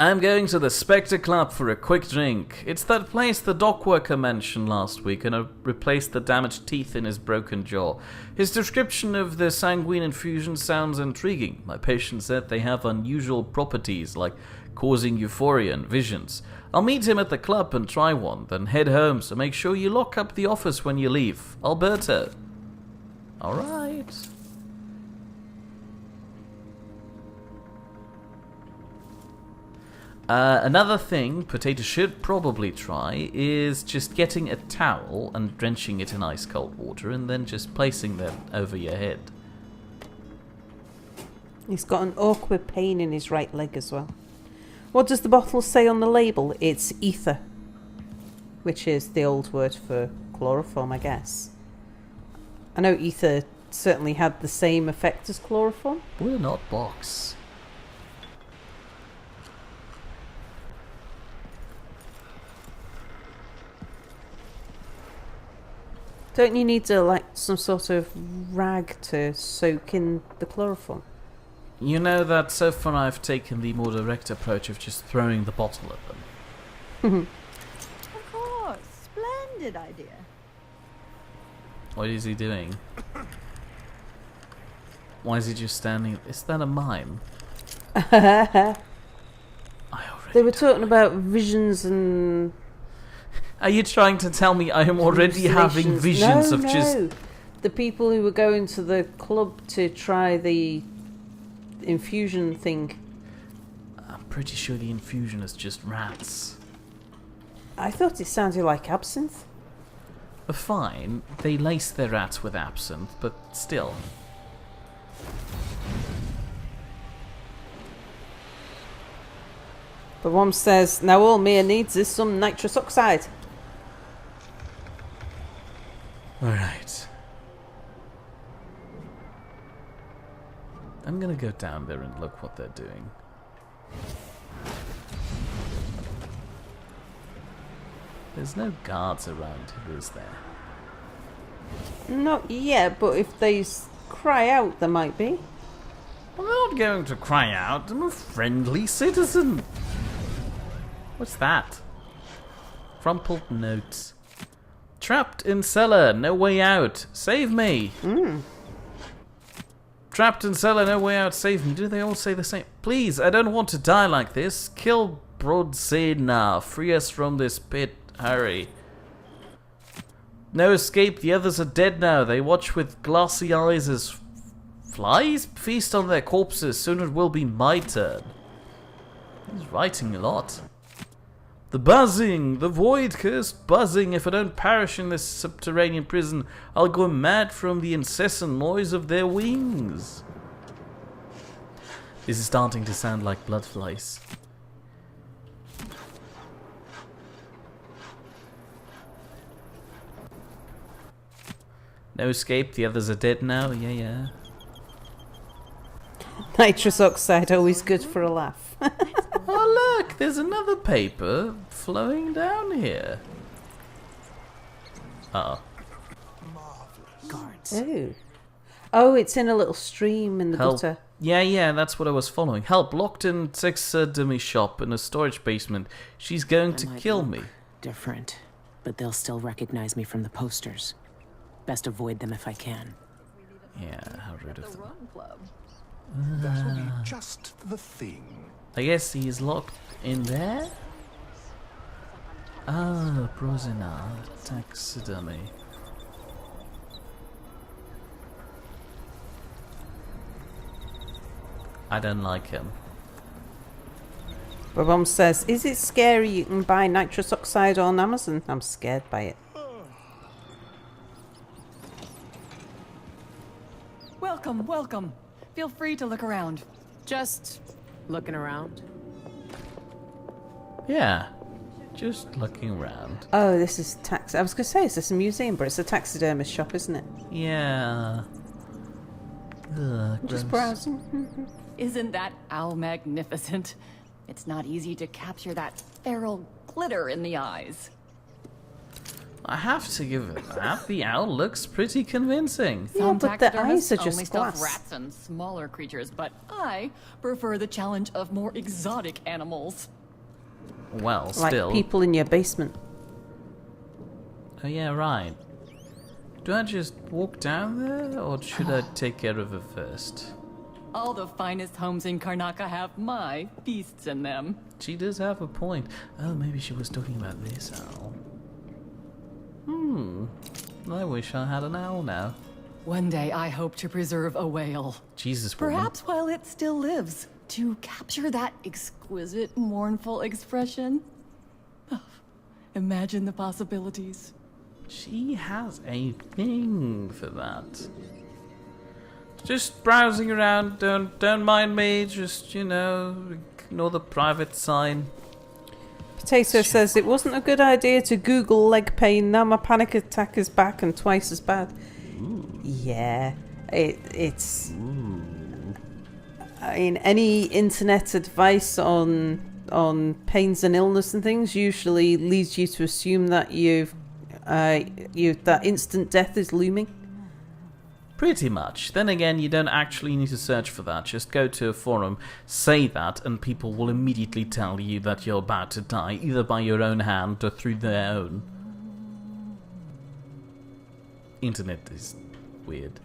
I'm going to the Spectre Club for a quick drink. It's that place the dockworker mentioned last week, and I replaced the damaged teeth in his broken jaw. His description of the sanguine infusion sounds intriguing. My patient said they have unusual properties, like causing euphoria and visions. I'll meet him at the club and try one, then head home, so make sure you lock up the office when you leave. Alberto. Alright. Another thing Potato should probably try is just getting a towel and drenching it in ice cold water and then just placing them over your head. He's got an awkward pain in his right leg as well. What does the bottle say on the label? It's ether, which is the old word for chloroform, I guess. I know ether certainly had the same effect as chloroform. We're not box. Don't you need to, like, some sort of rag to soak in the chloroform? You know that so far I've taken the more direct approach of just throwing the bottle at them. Of course. Splendid idea. What is he doing? Why is he just standing? Is that a mime? They were talking about visions and... Are you trying to tell me I am already having visions of just... The people who were going to the club to try the infusion thing. I'm pretty sure the infusion is just rats. I thought it sounded like absinthe. Fine, they lace their rats with absinthe, but still. But one says, now all Mia needs is some nitrous oxide. Alright. I'm gonna go down there and look what they're doing. There's no guards around here, is there? Not yet, but if they cry out, there might be. I'm not going to cry out. I'm a friendly citizen. What's that? Crumpled notes. Trapped in cellar, no way out. Save me. Trapped in cellar, no way out. Save me. Do they all say the same? Please, I don't want to die like this. Kill Brodzina. Free us from this pit. Hurry. No escape. The others are dead now. They watch with glassy eyes as flies feast on their corpses. Soon it will be my turn. He's writing a lot. The buzzing, the void-cursed buzzing. If I don't perish in this subterranean prison, I'll go mad from the incessant noise of their wings. This is starting to sound like blood flies. No escape, the others are dead now. Yeah. Nitrous oxide, always good for a laugh. Oh look, there's another paper flowing down here. Uh-oh. Guards. Ooh. Oh, it's in a little stream in the Help. gutter. Yeah, that's what I was following. Help, locked in taxidermy shop in a storage basement. She's going to kill me. Different, but they'll still recognize me from the posters. Best avoid them if I can. Yeah, how rude of them. That will be just the thing. I guess he is locked in there? Ah, prisoner. Taxidermy. I don't like him. My mum says, is it scary you can buy nitrous oxide on Amazon? I'm scared by it. Welcome, welcome. Feel free to look around. Just looking around. Yeah, just looking around. Oh, this is I was going to say, is this a museum? But it's a taxidermist shop, isn't it? Yeah. Ugh, Just gross. browsing. Isn't that owl magnificent? It's not easy to capture that feral glitter in the eyes. I have to give it that. The owl looks pretty convincing. Yeah, Some but the eyes taxidermists are just only stuff glass. rats and smaller creatures, but I prefer the challenge of more exotic animals. Well, Like still. people in your basement. Oh yeah, right. Do I just walk down there, or should I take care of it first? All the finest homes in Karnaca have my beasts in them. She does have a point. Oh, maybe she was talking about this owl. I wish I had an owl now. One day I hope to preserve a whale. Jesus, woman. Perhaps while it still lives, to capture that exquisite, mournful expression. Imagine the possibilities. She has a thing for that. Just browsing around, don't mind me, just, ignore the private sign. Potato says, it wasn't a good idea to Google leg pain. Now my panic attack is back and twice as bad. Ooh. Yeah, it's... I mean, any internet advice on pains and illness and things usually leads you to assume that that instant death is looming. Pretty much. Then again, you don't actually need to search for that. Just go to a forum, say that, and people will immediately tell you that you're about to die, either by your own hand or through their own. Internet is weird.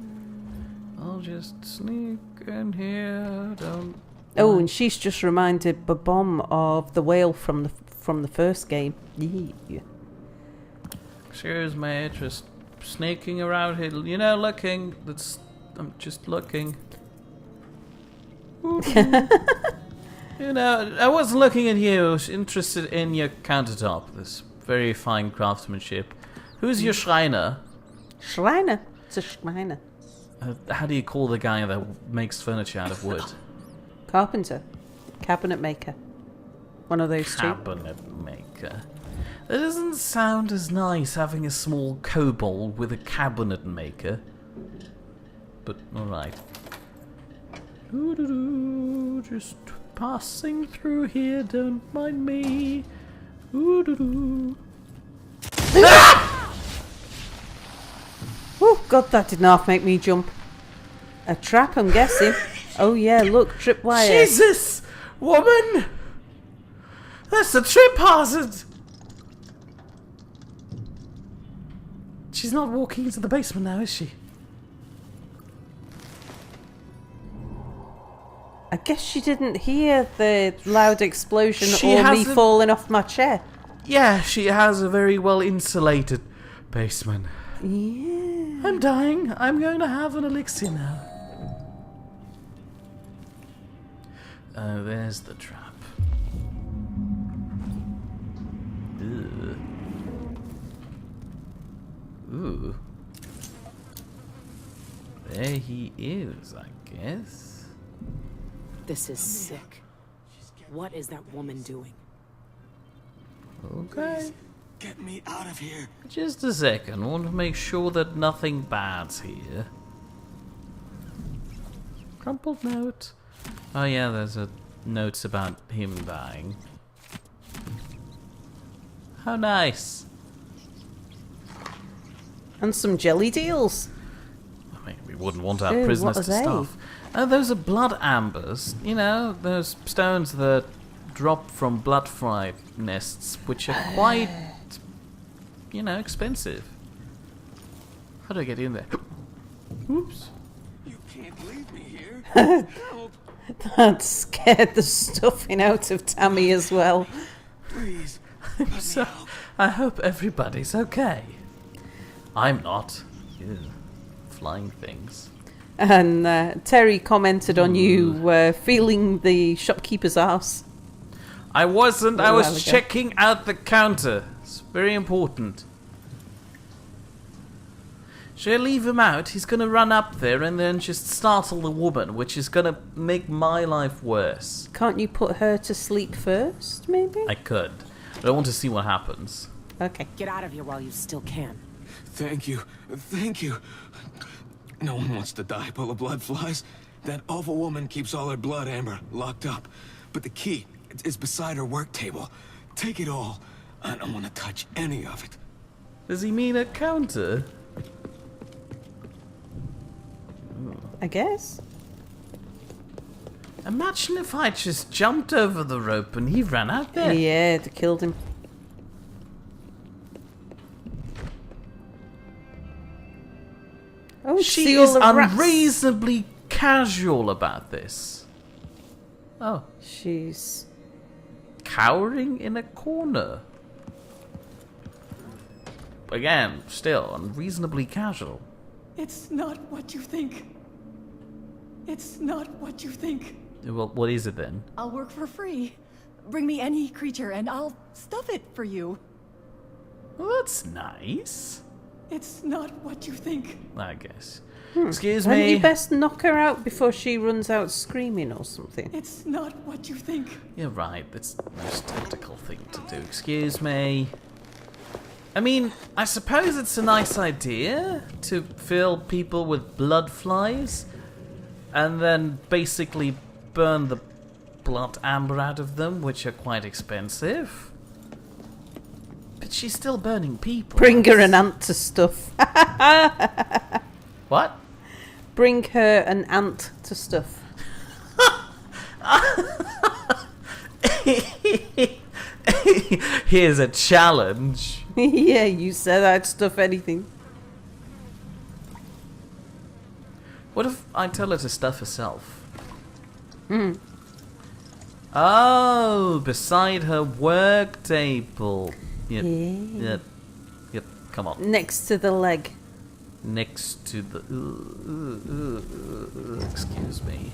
I'll just sneak in here, don't... Oh, and she's just reminded Babom of the whale from the first game. Yeah. Excuse me, just sneaking around here, looking. I'm just looking. I wasn't looking at you. I was interested in your countertop. This very fine craftsmanship. Who's your Schreiner? Schreiner? It's a Schreiner. How do you call the guy that makes furniture out of wood? Carpenter. Cabinet maker. One of those two. Cabinet maker. That doesn't sound as nice, having a small kobold with a cabinet maker. But, alright. Just passing through here, don't mind me. Oh, God, that did not make me jump. A trap, I'm guessing. Oh, yeah, look, tripwire. Jesus! Woman! That's a trip hazard! She's not walking into the basement now, is she? I guess she didn't hear the loud explosion or me falling off my chair. Yeah, she has a very well insulated basement. Yeah. I'm dying. I'm going to have an elixir now. Oh, there's the trap. Ugh. Ooh. There he is, I guess. This is sick. What is that woman doing? Okay. Please, get me out of here. Just a second. I want to make sure that nothing bad's here. Crumpled note. Oh yeah, there's a note about him dying. How nice. And some jelly deals. I mean, we wouldn't want our Ooh, prisoners what to are they? starve. Those are blood ambers. You know, those stones that drop from blood fly nests, which are quite, expensive. How do I get in there? Oops. You can't leave me here. That scared the stuffing out of Tammy as well. Please. So, I hope everybody's okay. I'm not. Ew. Flying things. And Terry commented on you feeling the shopkeeper's arse. I wasn't. I A while was ago. checking out the counter. It's very important. Should I leave him out? He's gonna run up there and then just startle the woman, which is gonna make my life worse. Can't you put her to sleep first, maybe? I could, but I want to see what happens. Okay. Get out of here while you still can. Thank you. Thank you. No one wants to die full of blood flies. That awful woman keeps all her blood amber locked up. But the key is beside her work table. Take it all. I don't want to touch any of it. Does he mean a counter? I guess. Imagine if I just jumped over the rope and he ran out there. Yeah, they killed him. Oh, She see all is the rats. unreasonably casual about this. Oh. She's Cowering in a corner. Again, still unreasonably casual. It's not what you think. It's not what you think. Well, what is it then? I'll work for free. Bring me any creature and I'll stuff it for you. Well, that's nice. It's not what you think. I guess. Excuse Hadn't me. you best knock her out before she runs out screaming or something? It's not what you think. You're right. That's the most tactical thing to do. Excuse me. I mean, I suppose it's a nice idea to fill people with blood flies and then basically burn the blood amber out of them, which are quite expensive. But she's still burning people. Bring her an ant to stuff. What? Bring her an ant to stuff. Here's a challenge. Yeah, you said I'd stuff anything. What if I tell her to stuff herself? Oh, beside her work table. Yep. Yeah. Yep. Come on. Next to the leg. Next to the. Excuse me.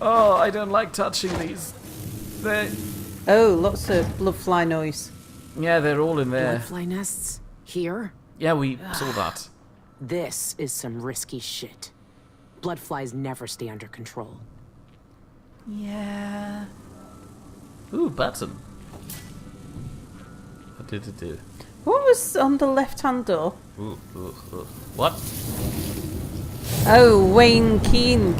Oh, I don't like touching these. They. Oh, lots of blood fly noise. Yeah, they're all in there. Bloodfly nests? Here? Yeah, we saw that. This is some risky shit. Bloodflies never stay under control. Yeah. Ooh, button. What did it do? What was on the left-hand door? Ooh. What? Oh, Wayne Keane.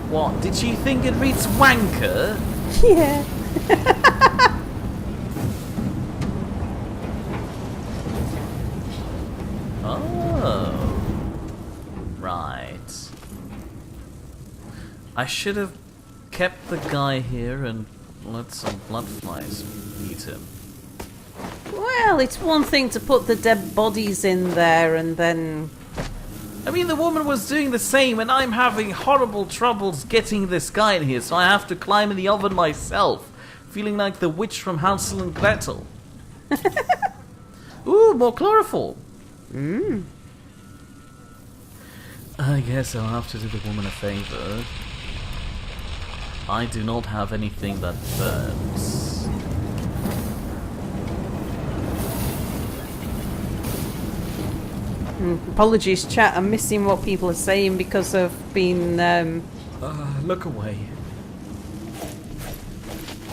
What? Did you think it reads wanker? Yeah. Oh. Right. I should have kept the guy here and let some bloodflies eat him. Well, it's one thing to put the dead bodies in there and then... I mean, the woman was doing the same, and I'm having horrible troubles getting this guy in here, so I have to climb in the oven myself, feeling like the witch from Hansel and Gretel. Ooh, more chlorophyll. I guess I'll have to do the woman a favor. I do not have anything that burns. Apologies, chat. I'm missing what people are saying because I've been Look away.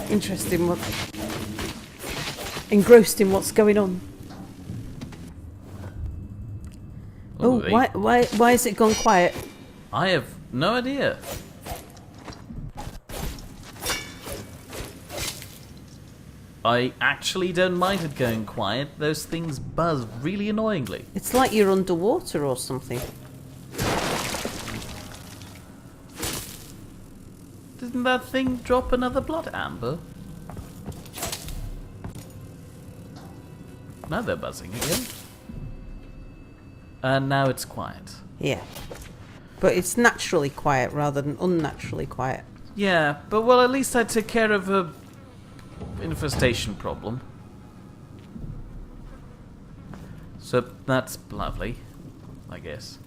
interested in what... engrossed in what's going on. Oh, why has it gone quiet? I have no idea. I actually don't mind it going quiet. Those things buzz really annoyingly. It's like you're underwater or something. Didn't that thing drop another blood amber? Now they're buzzing again. And now it's quiet. Yeah. But it's naturally quiet rather than unnaturally quiet. Yeah, but well, at least I took care of a infestation problem. So that's lovely, I guess.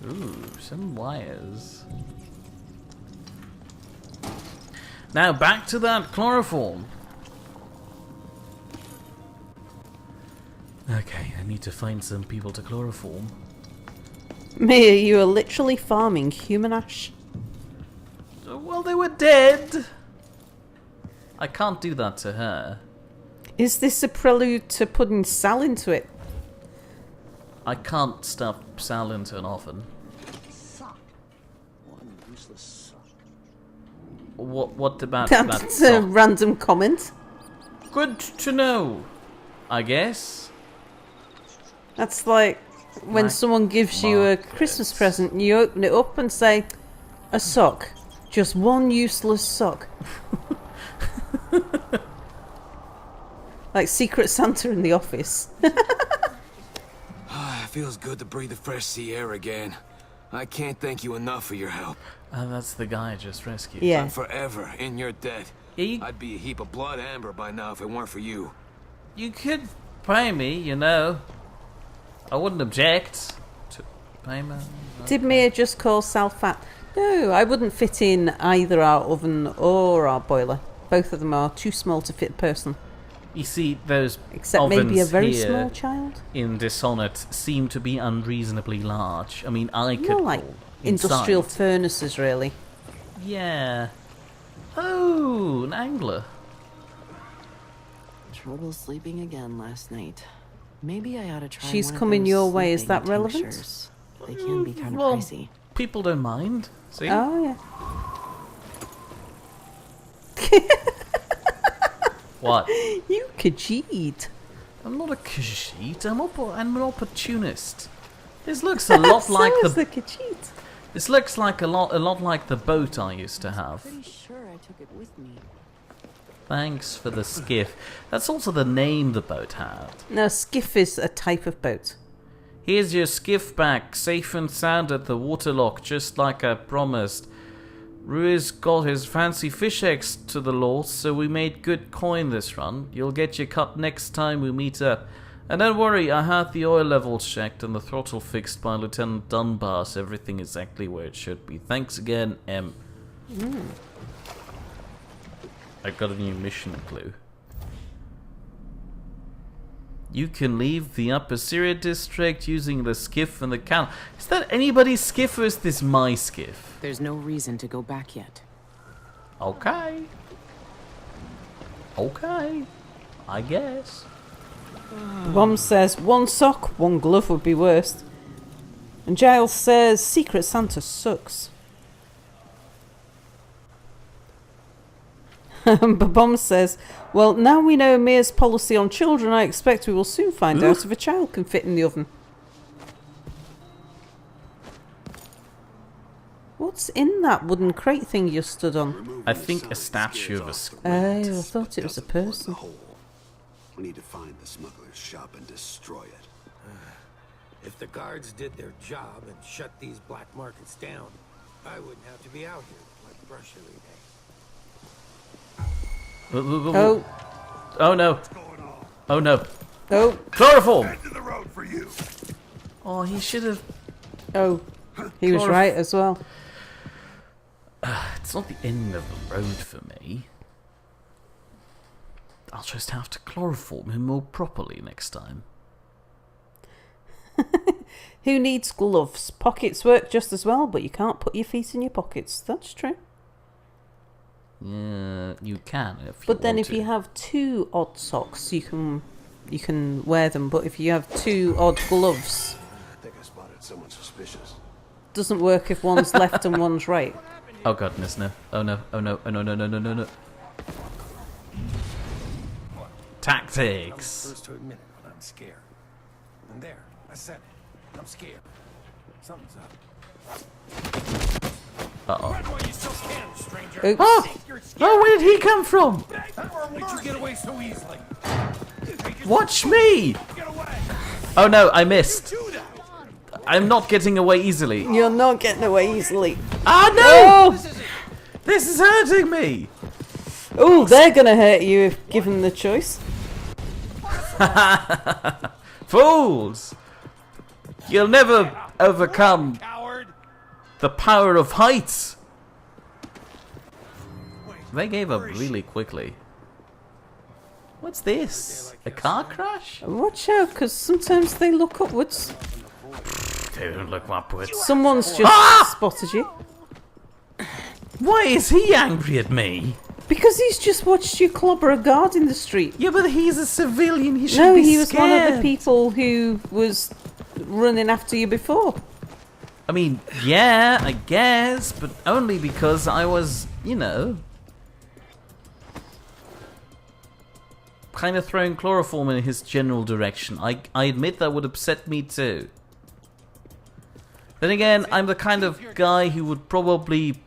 Ooh, some wires. Now back to that chloroform. Okay, I need to find some people to chloroform. Mia, you are literally farming human ash. Well, they were dead. I can't do that to her. Is this a prelude to putting Sal into it? I can't stuff Sal into an oven. One useless suck. What about That's that a random comment. Good to know, I guess. That's like when someone gives you a Christmas present and you open it up and say, a sock. Just one useless sock. Like Secret Santa in the office. It feels good to breathe the fresh sea air again. I can't thank you enough for your help. That's the guy I just rescued. Yeah. I'm forever in your debt. I'd be a heap of blood amber by now if it weren't for you. You could pay me, you know. I wouldn't object to payment. Did Mia just call Sal fat? No, I wouldn't fit in either our oven or our boiler. Both of them are too small to fit a person. You see, those Except ovens maybe a very here small child? in Dishonored seem to be unreasonably large. I mean, I could More like crawl industrial inside. furnaces, really. Yeah. Oh, an angler. Trouble sleeping again last night. Maybe I ought to try. She's one of coming those your way. Is sleeping that relevant? tinctures. They can be kind of Well, pricey. people don't mind. See? Oh, yeah. What? You Khajiit. I'm not a Khajiit. I'm an opportunist. This looks a lot like So is the Khajiit. This looks like a lot like the boat I used to have. Pretty sure I took it with me. Thanks for the skiff. That's also the name the boat had. No, skiff is a type of boat. Here's your skiff back, safe and sound at the waterlock, just like I promised. Ruiz got his fancy fish eggs to the law, so we made good coin this run. You'll get your cut next time we meet up. And don't worry, I had the oil levels checked and the throttle fixed by Lieutenant Dunbar, so everything exactly where it should be. Thanks again, M. I got a new mission clue. You can leave the Upper Syria district using the skiff and the canal. Is that anybody's skiff or is this my skiff? There's no reason to go back yet. Okay. Okay. I guess. Mom says one sock, one glove would be worst. And Giles says Secret Santa sucks. Babom says, well, now we know Mia's policy on children, I expect we will soon find out if a child can fit in the oven. What's in that wooden crate thing you stood on? I think a statue of a squid. Oh, I thought it was a person. We need to find the smuggler's shop and destroy it. If the guards did their job and shut these black markets down, I wouldn't have to be out here like brush every day. Oh. Oh no. Oh no. Oh. Chloroform! End of the road for you. Oh, he should have... Oh. He was right as well. It's not the end of the road for me. I'll just have to chloroform him more properly next time. Who needs gloves? Pockets work just as well, but you can't put your feet in your pockets. That's true. Yeah, you can if you But then want if you to. have two odd socks, you can wear them. But if you have two odd gloves, I think I spotted someone suspicious. doesn't work if one's left and one's right. Oh goodness, no. Oh no, oh no, oh no, no, no, no, no, no. Tactics. I'm the first to admit it when I'm scared. And there, I said it. I'm scared. Something's up. Uh-oh. Run while you still can, stranger. Oops. Oh, where did he come from? Where'd you get away so easily? Watch me! Oh no, I missed. I'm not getting away easily. You're not getting away easily. Ah, no! Oh, This is hurting me! oh, they're gonna hurt you if given the choice. Fools! You'll never overcome the power of height! They gave up really quickly. What's this? A car crash? Watch out, because sometimes they look upwards. They don't look upwards. Someone's just spotted you. Why is he angry at me? Because he's just watched you clobber a guard in the street. Yeah, but he's a civilian. He should No, be he was one of the scared. people who was running after you before. I mean, yeah, I guess, but only because I was, you know, kind of throwing chloroform in his general direction. I admit that would upset me too. Then again, I'm the kind of guy who would probably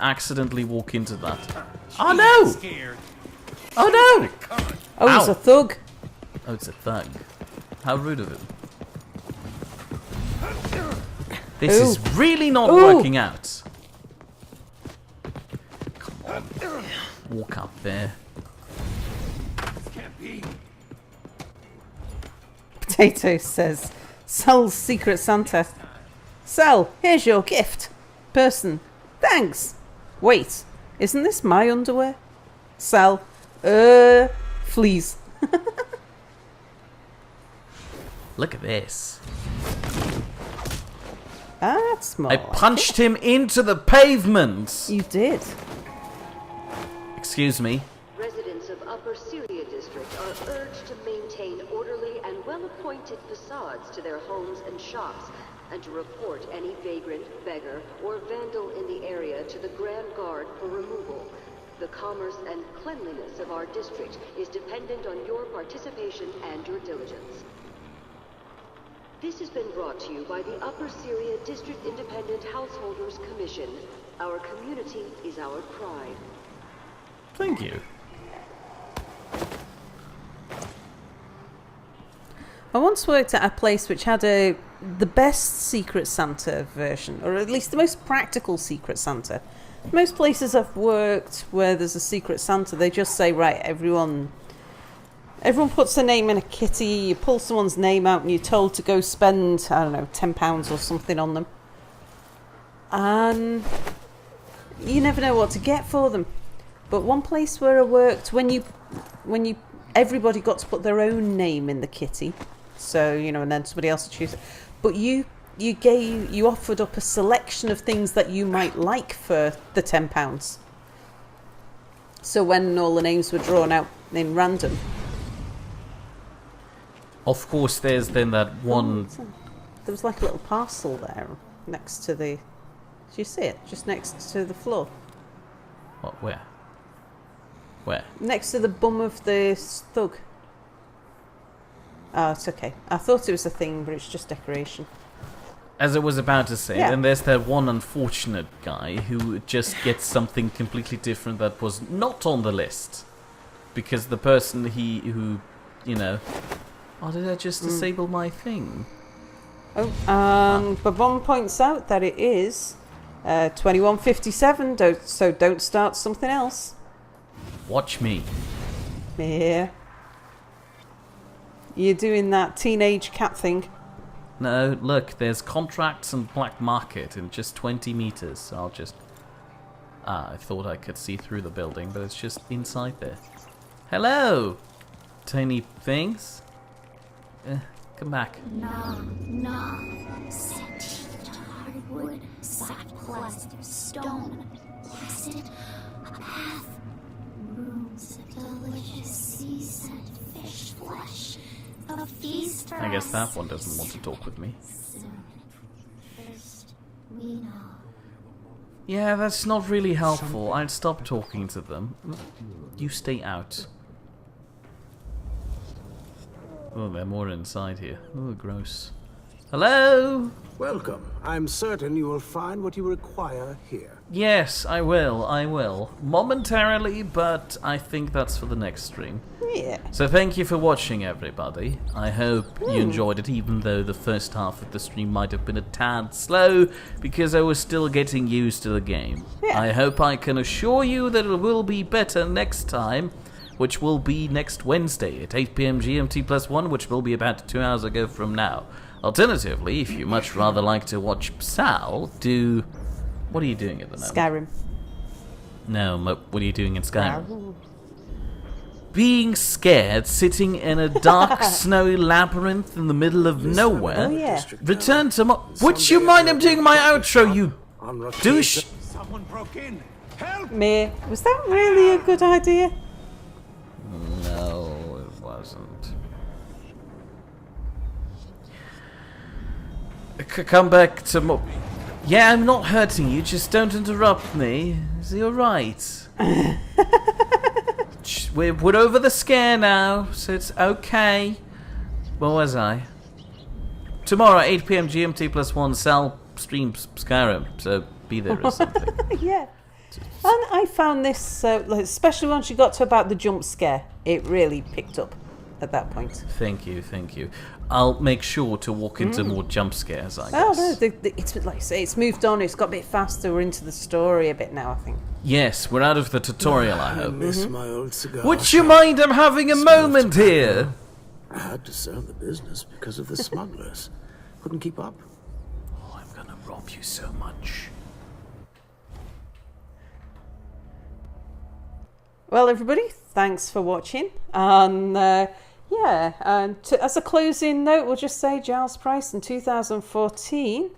accidentally walk into that. Oh no! Oh no! Oh, it's Ow. a thug. Oh, it's a thug. How rude of him. This is really not working out. Come on. Walk up there. Potato says, Sal's Secret Santa. Sal, here's your gift. Person, thanks. Wait, isn't this my underwear? Sal, fleas. Look at this. That's more I punched him into the pavement. You did. Excuse me. Residents of Upper Syria District are urged to maintain orderly and well-appointed facades to their homes and shops, and to report any vagrant, beggar, or vandal in the area to the Grand Guard for removal. The commerce and cleanliness of our district is dependent on your participation and your diligence. This has been brought to you by the Upper Syria District Independent Householders Commission. Our community is our pride. Thank you. I once worked at a place which had the best Secret Santa version, or at least the most practical Secret Santa. Most places I've worked where there's a Secret Santa, they just say, right, everyone puts their name in a kitty, you pull someone's name out and you're told to go spend, I don't know, £10 or something on them. And you never know what to get for them. But one place where I worked, everybody got to put their own name in the kitty. So, you know, and then somebody else would choose it. But you offered up a selection of things that you might like for the £10. So when all the names were drawn out in random. Of course, there's then that one. There was like a little parcel there next to the. Do you see it? Just next to the floor. What? Where? Where? Next to the bum of the thug. Oh, it's okay. I thought it was a thing, but it's just decoration. As I was about to say, Yeah. then there's that one unfortunate guy who just gets something completely different that was not on the list. Because the person who, you know... Oh, did I just disable my thing? Oh, Babon points out that it is 21:57, so don't start something else. Watch me. Yeah. You're doing that teenage cat thing. No, look, there's contracts and black market in just 20 meters. So I'll just... I thought I could see through the building, but it's just inside there. Hello! Tiny things? Come back. No. Settee, hardwood, soft plaster, stone, acid, a path, rooms of delicious sea-scent fish flesh, a feast for I guess us. that one doesn't want to talk with me. First, We know. Yeah, that's not really helpful. I'd stop talking to them. You stay out. Oh, they're more inside here. Oh, gross. Hello? Welcome. I'm certain you will find what you require here. Yes, I will. Momentarily, but I think that's for the next stream. Yeah. So thank you for watching, everybody. I hope you enjoyed it, even though the first half of the stream might have been a tad slow, because I was still getting used to the game. Yeah. I hope I can assure you that it will be better next time, which will be next Wednesday at 8 PM GMT+1, which will be about 2 hours ago from now. Alternatively, if you much rather like to watch Sal do... What are you doing at the moment? Skyrim. No, what are you doing in Skyrim? Being scared, sitting in a dark, snowy labyrinth in the middle of nowhere. Oh, yeah. Return to Would you mind him doing my outro, you douche? Someone broke in. Help! Me. Was that really a good idea? No, it wasn't. Come back to Yeah, I'm not hurting you, just don't interrupt me. Is he alright? We're over the scare now, so it's okay. Where was I? Tomorrow, 8 PM GMT+1, Sal streams Skyrim, so be there or something. Yeah. And I found this, especially once you got to about the jump scare, it really picked up at that point. Thank you. I'll make sure to walk into more jump scares, I guess. Oh, no, it's like I say, it's moved on, it's got a bit faster, we're into the story a bit now, I think. Yes, we're out of the tutorial, I hope. Miss my old cigar. Would you mind I'm having a moment here? I had to sell the business because of the smugglers. Couldn't keep up. Oh, I'm gonna rob you so much. Well, everybody, thanks for watching. And as a closing note, we'll just say Giles Price in 2014,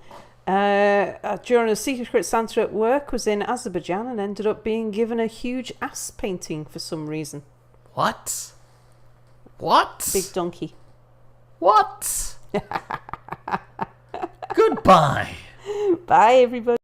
during a Secret Santa at work, was in Azerbaijan and ended up being given a huge ass painting for some reason. What? Big donkey. What? Goodbye. Bye, everybody.